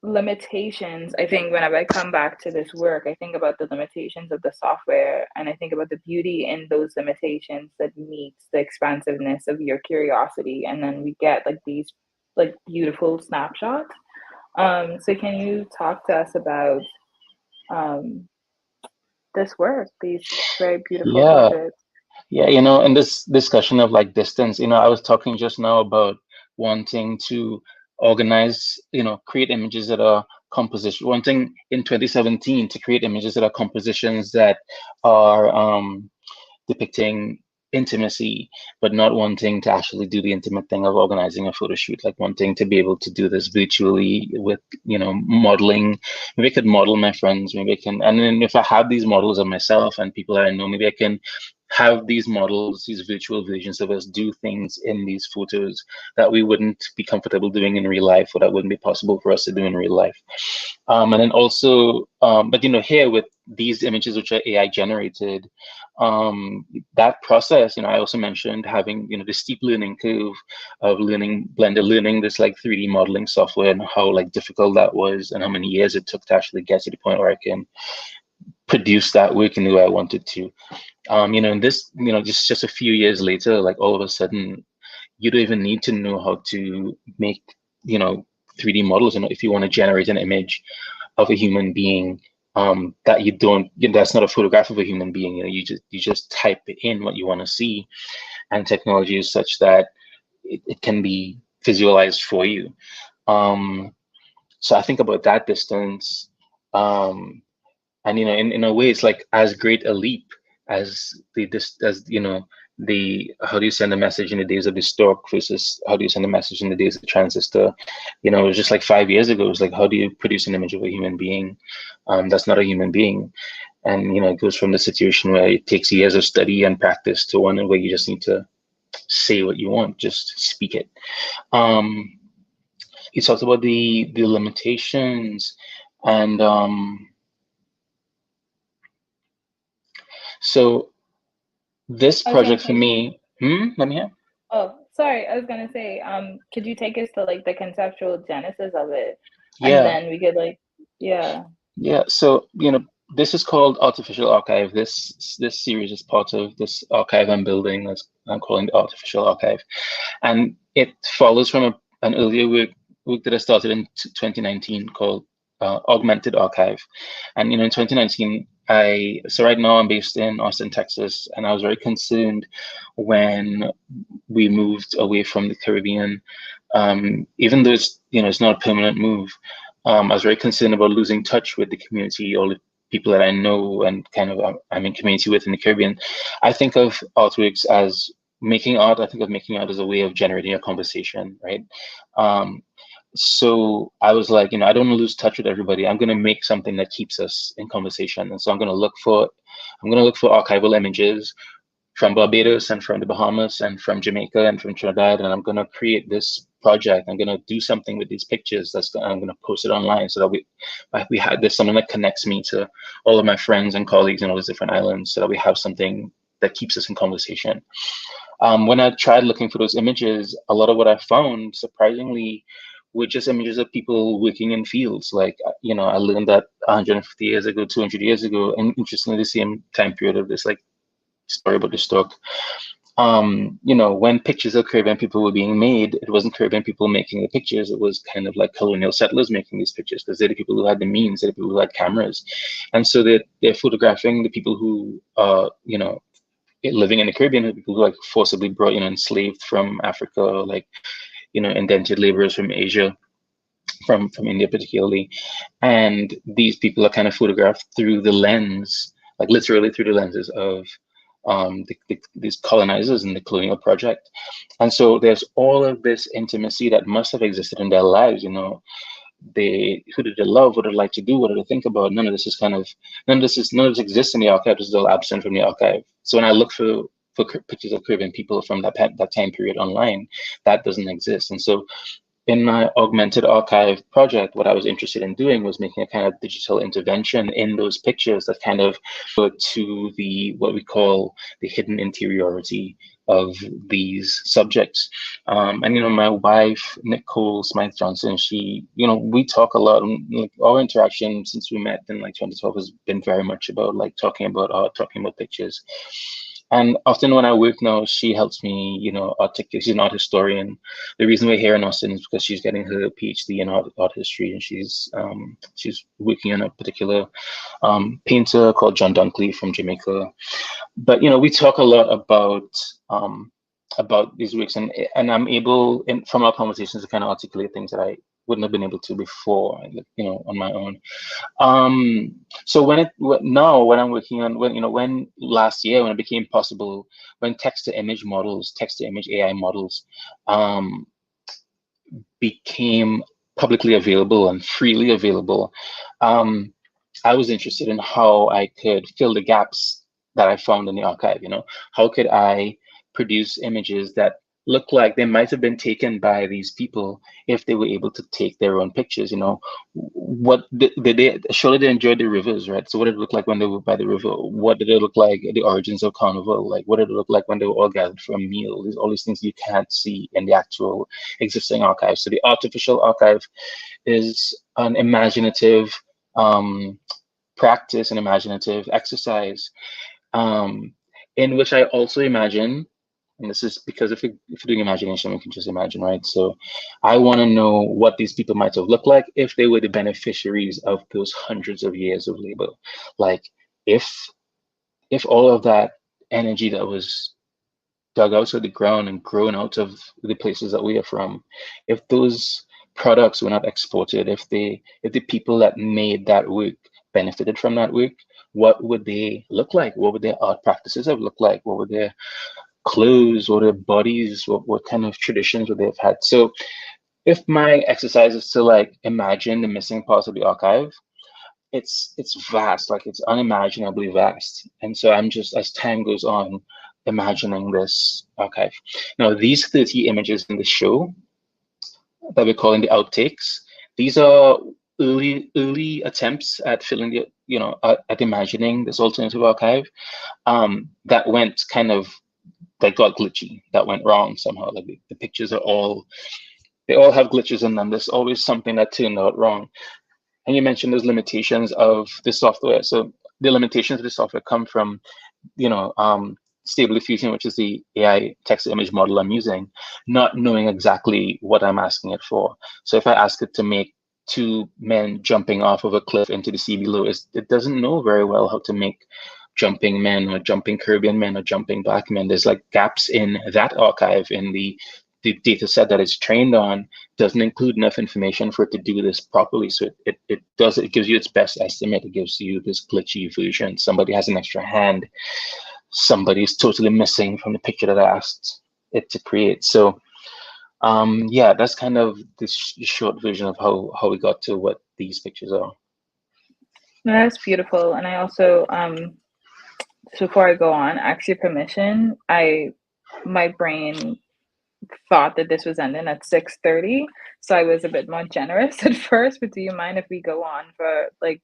limitations. I think whenever I come back to this work, I think about the limitations of the software, and I think about the beauty in those limitations that meets the expansiveness of your curiosity, and then we get like these like beautiful snapshots. So can you talk to us about um this work, these very beautiful Yeah, portraits? yeah. In this discussion of like distance, I was talking just now about wanting to organize, create images that are composition, wanting in 2017 to create images that are compositions that are depicting intimacy, but not wanting to actually do the intimate thing of organizing a photo shoot, like wanting to be able to do this virtually with, modeling. Maybe I could model my friends, maybe I can, and then if I have these models of myself and people that I know, maybe I can have these models, these virtual versions of us do things in these photos that we wouldn't be comfortable doing in real life, or that wouldn't be possible for us to do in real life. And then also, but here with these images which are AI generated, that process, I also mentioned having, the steep learning curve of learning Blender, learning this like 3D modeling software, and how like difficult that was, and how many years it took to actually get to the point where I can produce that work in the way I wanted to. And this, just a few years later, like all of a sudden, you don't even need to know how to make, 3D models. If you want to generate an image of a human being, that you don't, that's not a photograph of a human being. You just type in what you want to see, and technology is such that it can be visualized for you. Um, so I think about that distance. And in a way, it's like as great a leap as the this as the how do you send a message in the days of the stork versus how do you send a message in the days of the transistor. It was just like 5 years ago. It was like, how do you produce an image of a human being that's not a human being? And it goes from the situation where it takes years of study and practice to one where you just need to say what you want, just speak it. um he talked about the limitations, and so this I was gonna project for say, me, let me hear. oh, sorry, I was gonna say, could you take us to like the conceptual genesis of it, and Yeah, then we could like, yeah. yeah. So, this is called Artificial Archive. This series is part of this archive I'm building. That's I'm calling the Artificial Archive, and it follows from an earlier work that I started in 2019 called Augmented Archive. And in 2019, so right now I'm based in Austin, Texas, and I was very concerned when we moved away from the Caribbean. Even though it's not a permanent move, I was very concerned about losing touch with the community, all the people that I know and kind of I'm in community with in the Caribbean. I think of artworks as making art. I think of making art as a way of generating a conversation, right? Um, so I was like, I don't want to lose touch with everybody. I'm going to make something that keeps us in conversation. And so I'm going to look for archival images from Barbados and from the Bahamas and from Jamaica and from Trinidad, and I'm gonna create this project. I'm gonna do something with these pictures. I'm gonna post it online so that we had this something that connects me to all of my friends and colleagues in all these different islands, so that we have something that keeps us in conversation. When I tried looking for those images, a lot of what I found, surprisingly, were just images of people working in fields. Like, I learned that 150 years ago, 200 years ago, and interestingly, the same time period of this like story about the stock. When pictures of Caribbean people were being made, it wasn't Caribbean people making the pictures. It was kind of like colonial settlers making these pictures, because they're the people who had the means, they're the people who had cameras. And so they're photographing the people who are, living in the Caribbean, the people who like forcibly brought, enslaved from Africa, like, indentured laborers from Asia, from India particularly. And these people are kind of photographed through the lens, like literally through the lenses of these colonizers in the colonial project. And so there's all of this intimacy that must have existed in their lives. Who did they love, what did they like to do, what did they think about? None of this exists in the archive. This is all absent from the archive. So when I look for pictures of Caribbean people from that time period online, that doesn't exist. And so in my augmented archive project, what I was interested in doing was making a kind of digital intervention in those pictures that kind of go to what we call the hidden interiority of these subjects. And my wife, Nicole Smythe Johnson, she, we talk a lot. And, like, our interaction since we met in like 2012 has been very much about like talking about art, talking about pictures. And often when I work now, she helps me, articulate. She's an art historian. The reason we're here in Austin is because she's getting her PhD in art history, and she's working on a particular painter called John Dunkley from Jamaica. But we talk a lot about these works, and I'm able, from our conversations, to kind of articulate things that I wouldn't have been able to before, on my own. So when I'm working on, when last year, when it became possible, when text to image AI models became publicly available and freely available, I was interested in how I could fill the gaps that I found in the archive. How could I produce images that look like they might have been taken by these people if they were able to take their own pictures? What did they, surely they enjoyed the rivers, right? So what did it look like when they were by the river? What did it look like at the origins of Carnival? Like, what did it look like when they were all gathered for a meal? All these things you can't see in the actual existing archive. So the artificial archive is an imaginative practice, an imaginative exercise, in which I also imagine, and this is because if you're doing imagination, we can just imagine, right? So I want to know what these people might have looked like if they were the beneficiaries of those hundreds of years of labor. Like, if all of that energy that was dug out of the ground and grown out of the places that we are from, if those products were not exported, if the people that made that work benefited from that work, what would they look like? What would their art practices have looked like? What would their clothes or their bodies, what kind of traditions would they have had? So if my exercise is to like imagine the missing parts of the archive, it's vast, like it's unimaginably vast. And so I'm just, as time goes on, imagining this archive. Now, these 30 images in the show that we're calling the outtakes, these are early attempts at filling the, at imagining this alternative archive, that went kind of, that got glitchy, that went wrong somehow. Like the pictures they all have glitches in them. There's always something that turned out wrong. And you mentioned those limitations of the software. So the limitations of the software come from, Stable Diffusion, which is the AI text to image model I'm using, not knowing exactly what I'm asking it for. So if I ask it to make two men jumping off of a cliff into the sea below, it doesn't know very well how to make jumping men or jumping Caribbean men or jumping Black men. There's like gaps in that archive, in the data set that it's trained on doesn't include enough information for it to do this properly. So it gives you its best estimate. It gives you this glitchy version. Somebody has an extra hand. Somebody's totally missing from the picture that I asked it to create. So yeah, that's kind of this short version of how we got to what these pictures are. That's beautiful. And I also so before I go on, ask your permission. My brain thought that this was ending at 6:30, so I was a bit more generous at first. But do you mind if we go on for like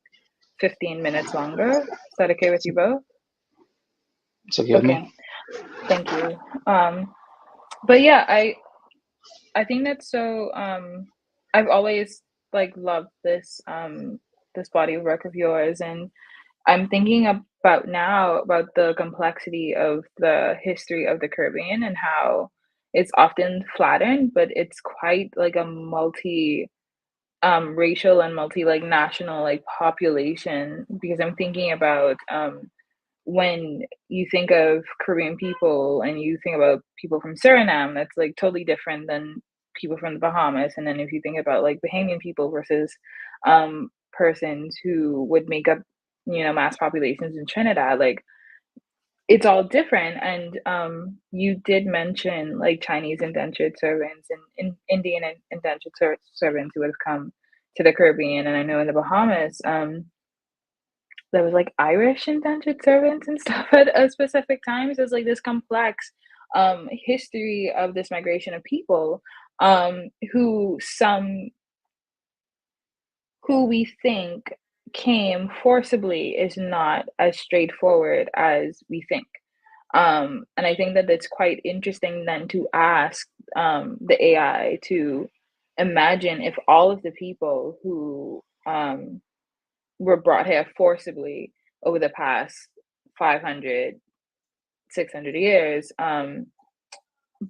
15 minutes longer? Is that okay with you both? It's okay with me. Okay, thank you. But yeah, I think that's so. I've always like loved this body of work of yours, and I'm thinking about now about the complexity of the history of the Caribbean and how it's often flattened, but it's quite like a multi racial and multi like national like population, because I'm thinking about when you think of Korean people and you think about people from Suriname, that's like totally different than people from the Bahamas. And then if you think about like Bahamian people versus persons who would make up, mass populations in Trinidad, like it's all different. And you did mention like Chinese indentured servants and Indian indentured servants who would have come to the Caribbean. And I know in the Bahamas, there was like Irish indentured servants and stuff at a specific times. There's like this complex history of this migration of people, who who we think came forcibly is not as straightforward as we think. And I think that it's quite interesting then to ask the AI to imagine if all of the people who were brought here forcibly over the past 500, 600 years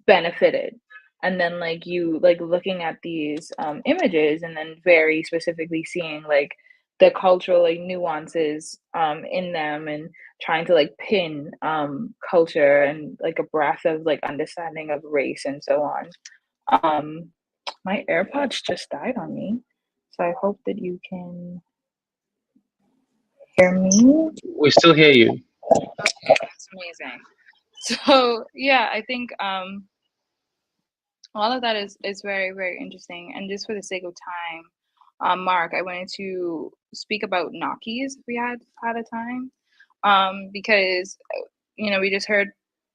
benefited. And then like you like looking at these images and then very specifically seeing like the cultural like nuances in them, and trying to like pin culture and like a breadth of like understanding of race and so on. um my AirPods just died on me, so I hope that you can hear me. We still hear you. That's amazing. So yeah, I think all of that is very, very interesting. And just for the sake of time, Mark, I wanted to speak about Nokis if we had a time. Because we just heard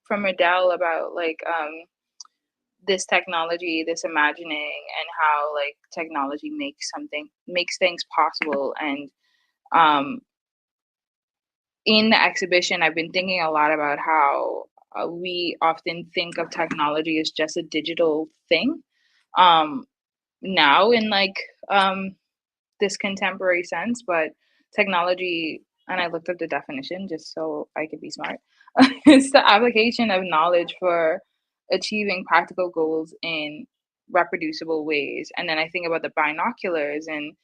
from Rodell about like this technology, this imagining, and how like technology makes things possible. And um in the exhibition, I've been thinking a lot about how we often think of technology as just a digital thing. Um, Now in like this contemporary sense, but technology, and I looked up the definition just so I could be smart. It's the application of knowledge for achieving practical goals in reproducible ways. And then I think about the binoculars and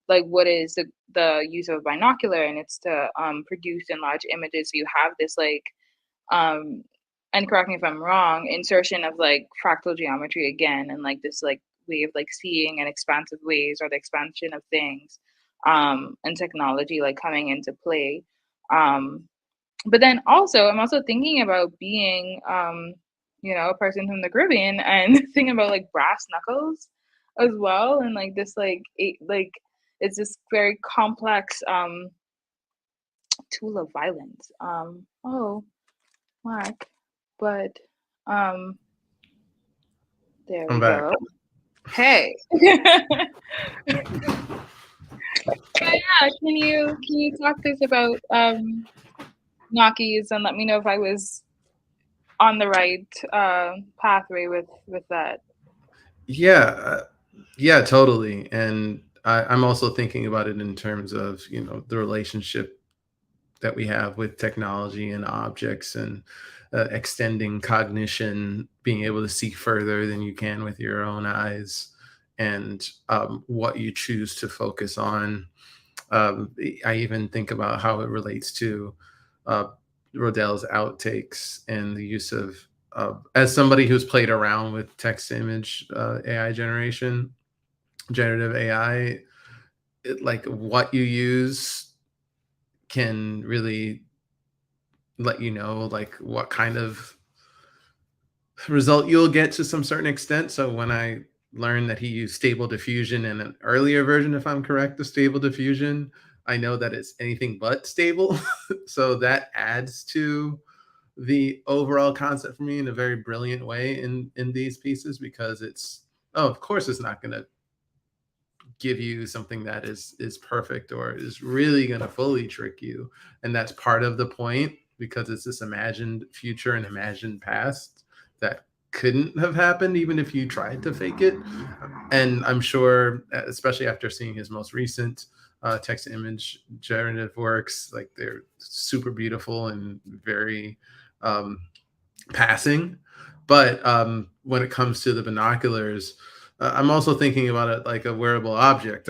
like what is the use of a binocular, and it's to produce enlarged images, so you have this like um and correct me if I'm wrong, insertion of like fractal geometry again, and like this like way of like seeing in expansive ways, or the expansion of things, and technology like coming into play. um but then also I'm also thinking about being a person from the Caribbean, and thinking about like brass knuckles as well, and like this like it's this very complex tool of violence. Oh, Mark, but um there I'm we back. go. Hey. But yeah, can you talk to us about Nokis, and let me know if I was on the right pathway with that. Yeah, yeah, totally. And I'm also thinking about it in terms of the relationship that we have with technology and objects, and extending cognition, being able to see further than you can with your own eyes, and what you choose to focus on. I even think about how it relates to uh, Rodell's outtakes and the use of, as somebody who's played around with text to image AI generation, generative AI, like what you use can really let you know like what kind of result you'll get to some certain extent. So when I learned that he used stable diffusion in an earlier version, if I'm correct, of stable diffusion, I know that it's anything but stable. So that adds to the overall concept for me in a very brilliant way in these pieces, because it's, oh, of course it's not going to give you something that is perfect or is really going to fully trick you, and that's part of the point, because it's this imagined future and imagined past that couldn't have happened even if you tried to fake it. And I'm sure, especially after seeing his most recent text to image generative works, like they're super beautiful and very um, passing. But when it comes to the binoculars, I'm also thinking about it like a wearable object.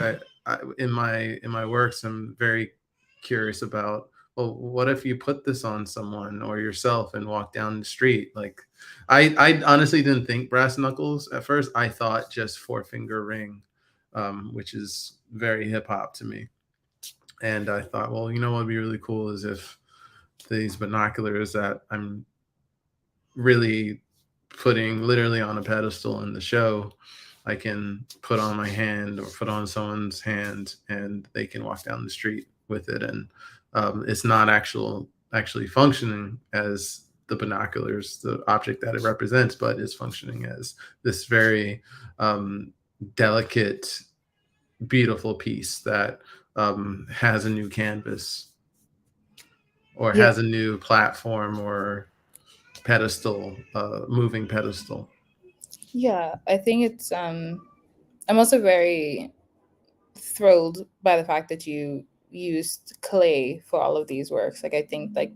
In my works, I'm very curious about, well, what if you put this on someone or yourself and walk down the street? Like, I honestly didn't think brass knuckles at first. I thought just four finger ring, which is very hip hop to me. And I thought, well, what would be really cool is if these binoculars that I'm really putting literally on a pedestal in the show, I can put on my hand or put on someone's hand and they can walk down the street with it. And it's not actually functioning as the binoculars, the object that it represents, but is functioning as this very delicate, beautiful piece that has a new canvas or Yeah. has a new platform or pedestal, moving pedestal. Yeah, I think it's I'm also very thrilled by the fact that you used clay for all of these works. Like I think like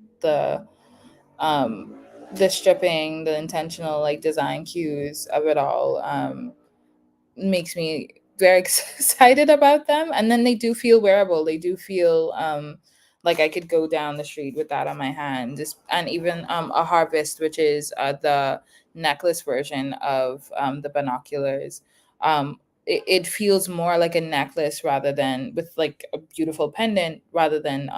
um the stripping, the intentional like design cues of it all makes me very excited about them. And then they do feel wearable. They do feel like I could go down the street with that on my hand. Just, and even a harvest, which is the necklace version of the binoculars. It feels more like a necklace rather than with like a beautiful pendant rather than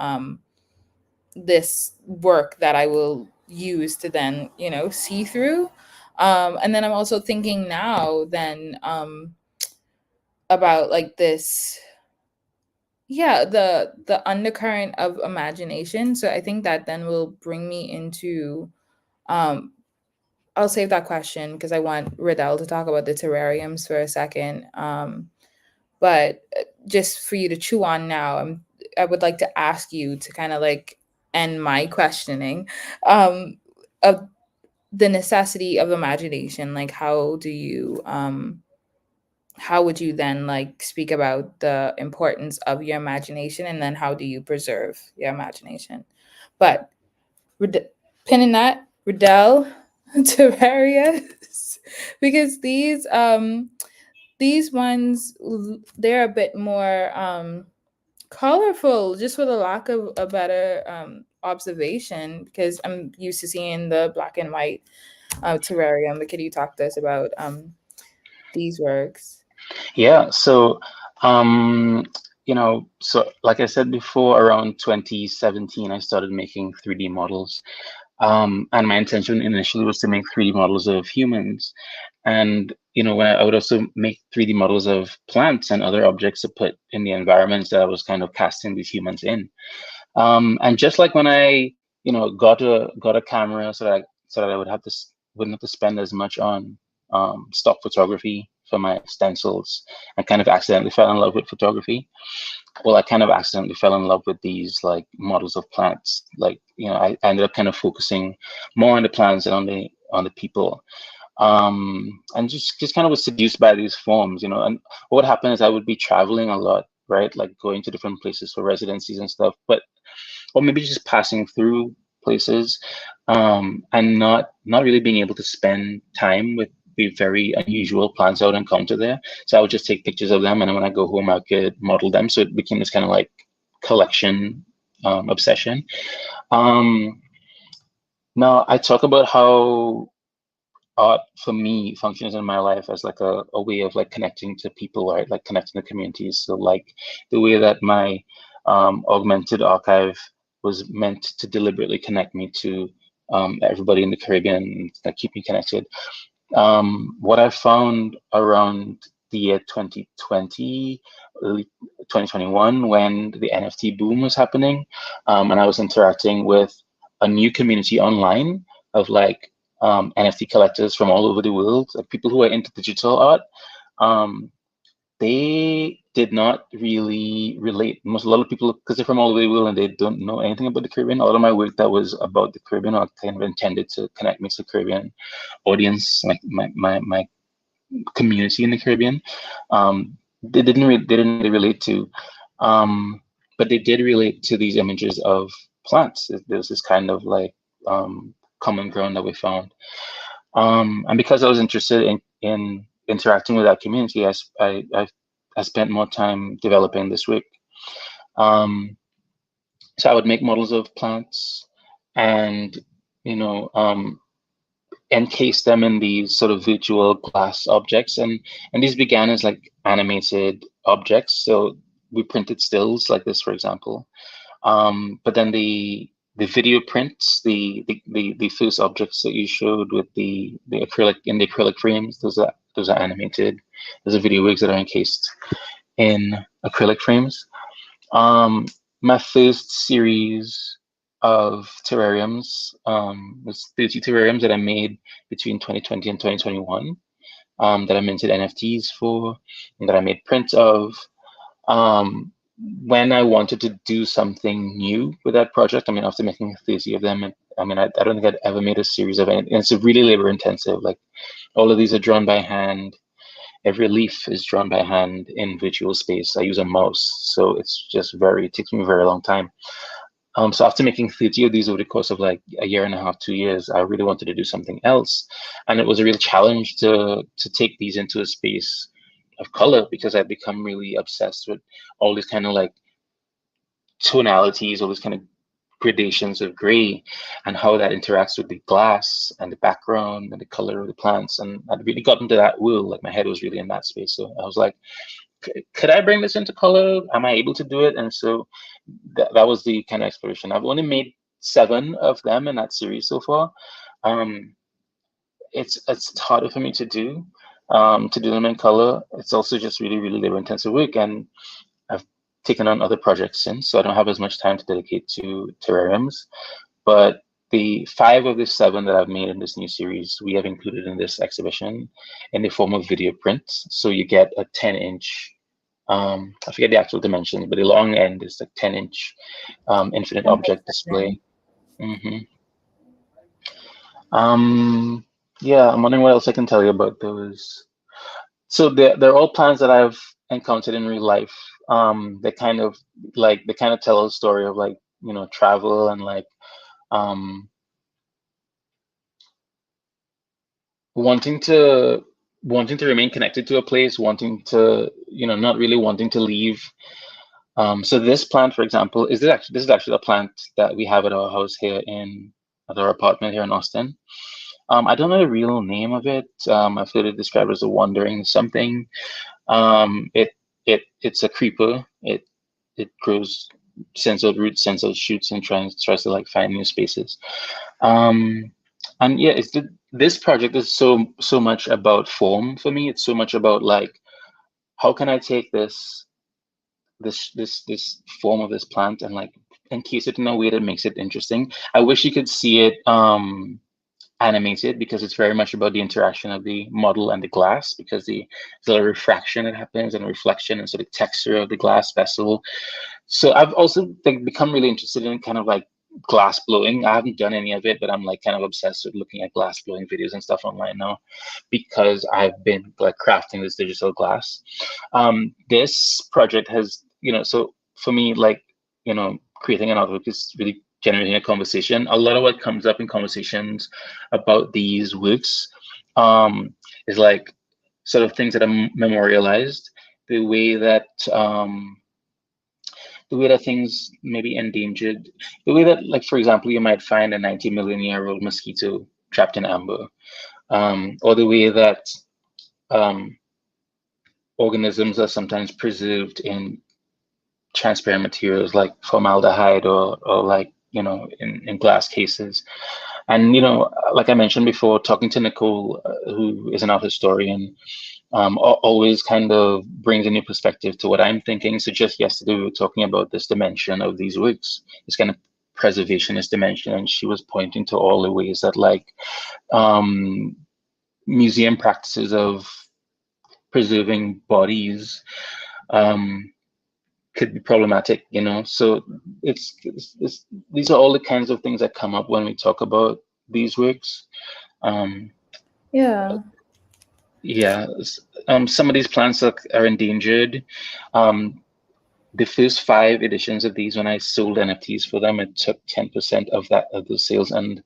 this work that I will use to then, see through. And then I'm also thinking now then about like this, yeah, the undercurrent of imagination. So I think that then will bring me into um I'll save that question because I want Rodell to talk about the terrariums for a second. But just for you to chew on now, I would like to ask you to kind of like end my questioning of the necessity of imagination. Like, how would you then like speak about the importance of your imagination, and then how do you preserve your imagination? But pinning that, Rodell, Terrarias, because these ones, they're a bit more colorful, just for the lack of a better observation, because I'm used to seeing the black and white terrarium. But could you talk to us about these works? Yeah, so um, so like I said before, around 2017, I started making 3D models. And my intention initially was to make 3D models of humans. And when I would also make 3D models of plants and other objects to put in the environments that I was kind of casting these humans in. And just like when I, got a camera so that I wouldn't have to spend as much on stock photography for my stencils, I kind of accidentally fell in love with photography. Well, I kind of accidentally fell in love with these like models of plants. Like, I ended up kind of focusing more on the plants and on the people. And just kind of was seduced by these forms, and what would happen is I would be traveling a lot, right? Like going to different places for residencies and stuff, or maybe just passing through places, and not really being able to spend time with the very unusual plants I would encounter there. So I would just take pictures of them, and then when I go home, I could model them. So it became this kind of like collection obsession. Um, Now I talk about how art for me functions in my life as like a way of like connecting to people, right? Like connecting to communities. So like the way that my augmented archive was meant to deliberately connect me to everybody in the Caribbean, that keep me connected. What I found around the year 2020, early 2021, when the NFT boom was happening. And I was interacting with a new community online of like NFT collectors from all over the world, like people who are into digital art. Um, they did not really relate. A lot of people, because they're from all over the world and they don't know anything about the Caribbean. A lot of my work that was about the Caribbean or kind of intended to connect me to the Caribbean audience, like my community in the Caribbean, they didn't really relate to, but they did relate to these images of plants. There's this kind of like common ground that we found, and because I was interested in interacting with that community, I spent more time developing this work. So I would make models of plants, and you know, encase them in these sort of virtual glass objects, and these began as like animated objects. So we printed stills like this, for example. But then the video prints, the first objects that you showed with the acrylic frames, those are animated. Those are video works that are encased in acrylic frames. My first series of terrariums was 30 terrariums that I made between 2020 and 2021, that I minted NFTs for, and that I made prints of. When I wanted to do something new with that project, I mean, after making 30 of them, I mean, I don't think I'd ever made a series of anything. It's really labor intensive. Like all of these are drawn by hand. Every leaf is drawn by hand in virtual space. I use a mouse, so it takes me a very long time. So after making 30 of these over the course of like a year and a half, 2 years, I really wanted to do something else. And it was a real challenge to take these into a space of color, because I've become really obsessed with all these kind of like tonalities, all these kind of gradations of gray, and how that interacts with the glass and the background and the color of the plants. And I'd really got into that world, like my head was really in that space. So I was like, could I bring this into color? Am I able to do it? And so that was the kind of exploration. I've only made 7 of them in that series so far. It's harder for me to do them in color. It's also just really, really labor intensive work. And I've taken on other projects since, so I don't have as much time to dedicate to terrariums. But the 5 of the 7 that I've made in this new series, we have included in this exhibition in the form of video prints. So you get a 10-inch, I forget the actual dimensions, but the long end is like 10-inch infinite object display. Yeah, I'm wondering what else I can tell you about those. So they're all plans that I've encountered in real life. They kind of tell a story of like, you know, travel and like wanting to remain connected to a place, wanting to, you know, not really wanting to leave. So this plant, for example, this is actually a plant that we have at our house here at our apartment here in Austin. I don't know the real name of it. I've heard it described as a wandering something. It's a creeper. It grows, sends out roots, sends out shoots, and tries to like find new spaces. And yeah, this project is so much about form for me. It's so much about like, how can I take this form of this plant and like encase it in a way that makes it interesting. I wish you could see it animated, because it's very much about the interaction of the model and the glass, because there's a little refraction that happens and reflection, and so the texture of the glass vessel. So I've also become really interested in kind of like glass blowing. I haven't done any of it, but I'm like kind of obsessed with looking at glass blowing videos and stuff online now, because I've been like crafting this digital glass. This project has, you know, so for me, like, you know, creating an artwork is really generating a conversation. A lot of what comes up in conversations about these works is like sort of things that are memorialized, the way that things may be endangered, the way that, like, for example, you might find a 90 million year old mosquito trapped in amber, or the way that organisms are sometimes preserved in transparent materials like formaldehyde, or like, you know, in glass cases. And, you know, like I mentioned before, talking to Nicole, who is an art historian, always kind of brings a new perspective to what I'm thinking. So just yesterday we were talking about this dimension of these works, this kind of preservationist dimension, and she was pointing to all the ways that like um, museum practices of preserving bodies um, could be problematic, you know. So these are all the kinds of things that come up when we talk about these works. Um, Yeah. yeah, some of these plants are endangered. Um, the first 5 editions of these, when I sold NFTs for them, it took 10% of that of those sales and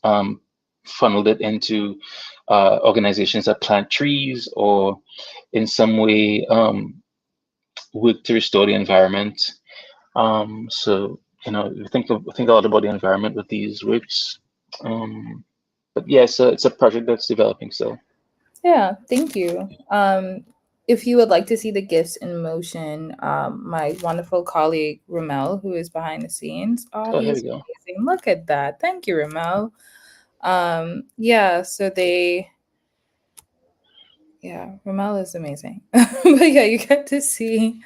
um, funneled it into organizations that plant trees or in some way work to restore the environment. So you know, think a lot about the environment with these works. But yeah, so it's a project that's developing still. Yeah, thank you. If you would like to see the gifts in motion, my wonderful colleague Ramel, who is behind the scenes, oh, Oh, here we he's go. amazing. Look at that. Thank you, Ramel. Yeah, so yeah, Ramel is amazing. But yeah, you get to see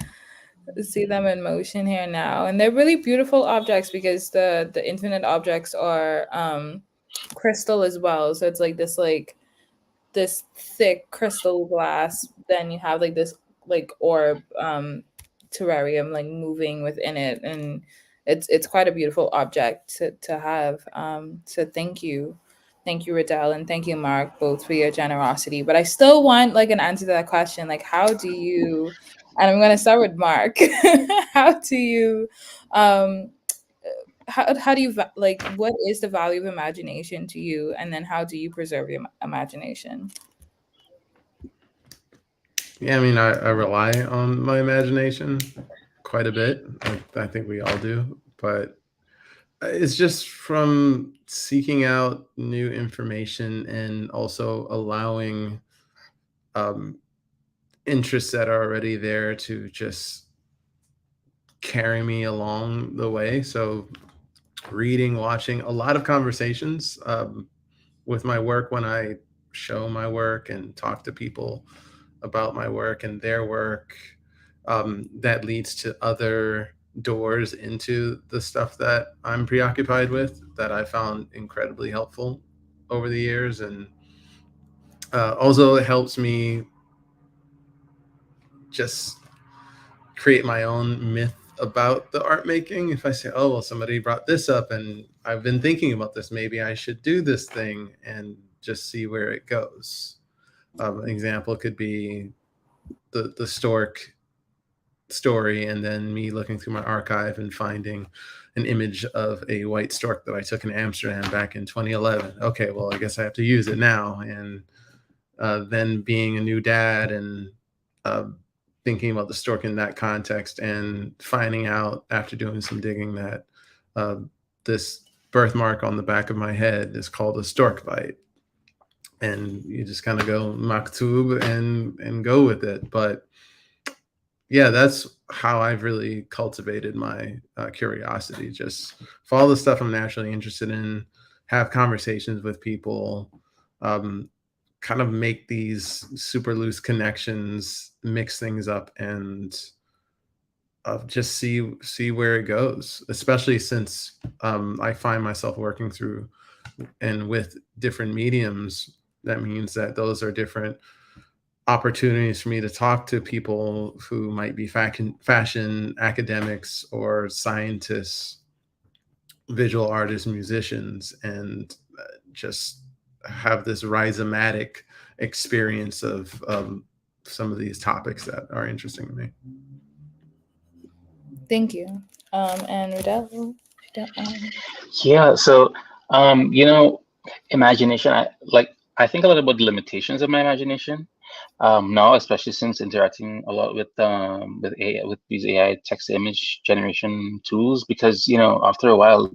them in motion here now, and they're really beautiful objects because the infinite objects are crystal as well. So it's like this thick crystal glass, then you have like this like orb terrarium like moving within it, and it's quite a beautiful object to have. So thank you Rodell, and thank you Mark, both for your generosity. But I still want like an answer to that question, like how do you, and I'm going to start with Mark. How do you um how do you like, what is the value of imagination to you, and then how do you preserve your imagination? Yeah, I mean, I rely on my imagination quite a bit. I think we all do, but it's just from seeking out new information and also allowing um, interests that are already there to just carry me along the way. So, reading, watching, a lot of conversations with my work when I show my work and talk to people about my work and their work, that leads to other doors into the stuff that I'm preoccupied with that I found incredibly helpful over the years. And also, it helps me just create my own myth about the art making. If I say, oh, well, somebody brought this up and I've been thinking about this, maybe I should do this thing and just see where it goes. An example could be the stork story, and then me looking through my archive and finding an image of a white stork that I took in Amsterdam back in 2011. Okay, well, I guess I have to use it now. And then being a new dad and uh, thinking about the stork in that context, and finding out after doing some digging that uh, this birthmark on the back of my head is called a stork bite. And you just kind of go maktub and go with it. But yeah, that's how I've really cultivated my curiosity. Just follow the stuff I'm naturally interested in, have conversations with people, um, kind of make these super loose connections, mix things up, and just see where it goes. Especially since I find myself working through and with different mediums. That means that those are different opportunities for me to talk to people who might be fashion academics or scientists, visual artists, musicians, and just have this rhizomatic experience of some of these topics that are interesting to me. Thank you. And Rodell, if you don't mind. Yeah, so you know, imagination. I think a lot about the limitations of my imagination now, especially since interacting a lot with AI, with these AI text to image generation tools. Because you know, after a while,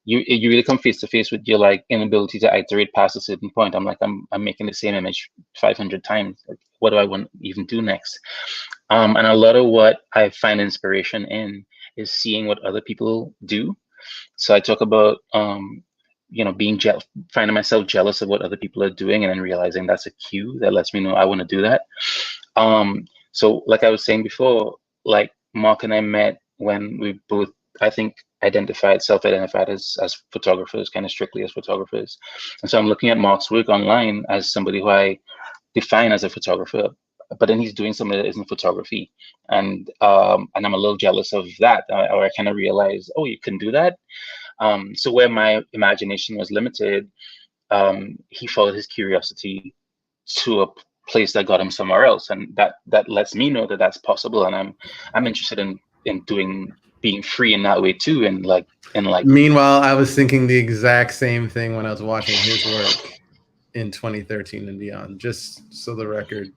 you really come face to face with your like inability to iterate past a certain point. I'm making the same image 500 times. Like, what do I want to even do next? And a lot of what I find inspiration in is seeing what other people do. So I talk about finding myself jealous of what other people are doing, and then realizing that's a cue that lets me know I want to do that. So like I was saying before, like Mark and I met when we both, I think, self-identified as photographers, kind of strictly as photographers. And so I'm looking at Mark's work online as somebody who I define as a photographer, but then he's doing something that isn't photography, and I'm a little jealous of that. Or I kind of realize, oh, you can do that. So where my imagination was limited, he followed his curiosity to a place that got him somewhere else, and that lets me know that that's possible. And I'm interested in being free in that way too. And like Meanwhile, I was thinking the exact same thing when I was watching his work in 2013 and beyond. Just so the record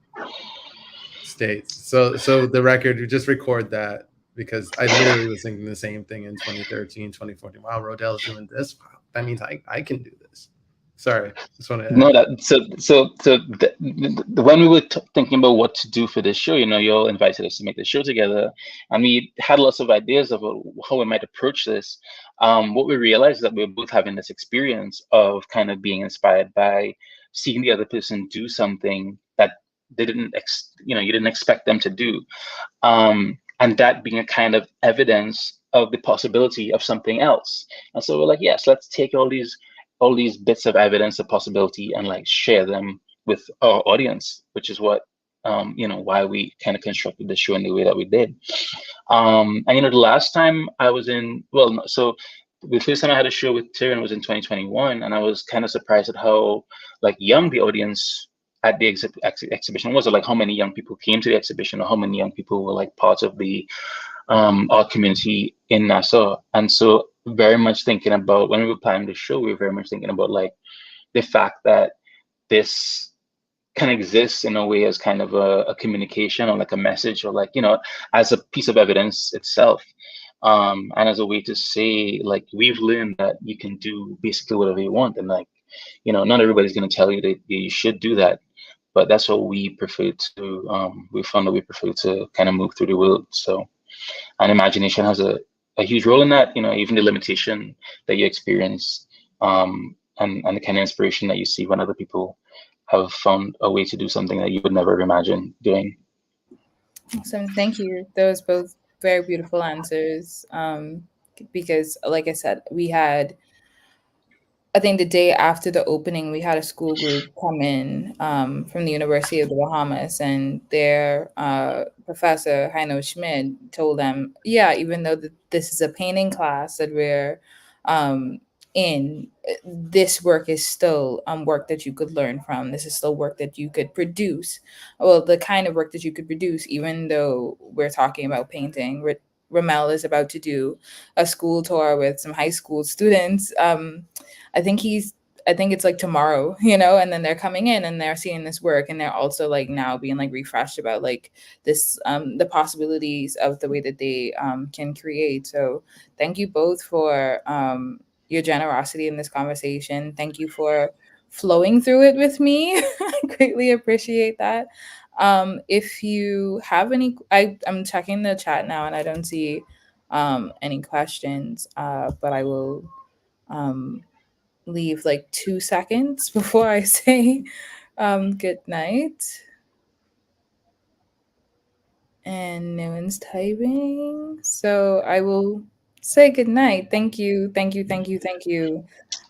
states. So the record, just record that, because I literally was thinking the same thing in 2013, 2014. Wow, Rodell's doing this. Wow, that means I can do this. Sorry, just want to add. No, that when we were thinking about what to do for this show, you all invited us to make the show together, and we had lots of ideas of how we might approach this. What we realized is that we were both having this experience of kind of being inspired by seeing the other person do something that they didn't, you didn't expect them to do, and that being a kind of evidence of the possibility of something else. And so we're like, yes, let's take all these bits of evidence of possibility and like share them with our audience, which is what why we kind of constructed the show in the way that we did. And the last time I was so the first time I had a show with Tyrion was in 2021, and I was kind of surprised at how like young the audience at the exhibition was, or like how many young people came to the exhibition, or how many young people were like part of the art community in Nassau. And so very much thinking about, when we were planning the show, we were very much thinking about like the fact that this can exist in a way as kind of a communication, or like a message, or like, as a piece of evidence itself. And as a way to say, like, we've learned that you can do basically whatever you want. And like, not everybody's going to tell you that you should do that, but that's what we prefer to, we found that we prefer to kind of move through the world. So, and imagination has a huge role in that, even the limitation that you experience, and the kind of inspiration that you see when other people have found a way to do something that you would never imagine doing. Awesome. Thank you. Those both very beautiful answers. Because like I said, I think the day after the opening, we had a school group come in from the University of the Bahamas, and their professor, Heino Schmid, told them, yeah, even though this is a painting class that we're in, this work is still work that you could learn from. This is still work that you could produce. Well, the kind of work that you could produce, even though we're talking about painting. Ramel is about to do a school tour with some high school students. I think it's like tomorrow, and then they're coming in and they're seeing this work, and they're also like now being like refreshed about like this, the possibilities of the way that they can create. So thank you both for your generosity in this conversation. Thank you for flowing through it with me. I greatly appreciate that. If you have any, I'm checking the chat now and I don't see any questions, but I will leave like 2 seconds before I say good night. And no one's typing, so I will say good night. Thank you. Thank you, Mark. Jody.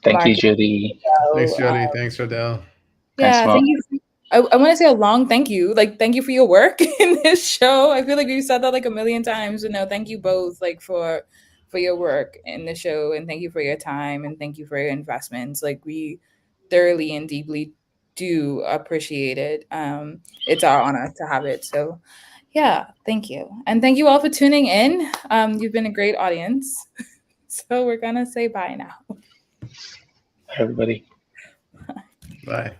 Thanks, Jody. Thanks, Rodell. Yeah, Thanks, thank you. I want to say a long thank you. Like, thank you for your work in this show. I feel like we've said that like a million times, but no, thank you both like for your work in the show, and thank you for your time, and thank you for your investments. Like, we thoroughly and deeply do appreciate it. It's our honor to have it. So yeah, thank you. And thank you all for tuning in. You've been a great audience. So we're gonna say bye now. everybody. Bye.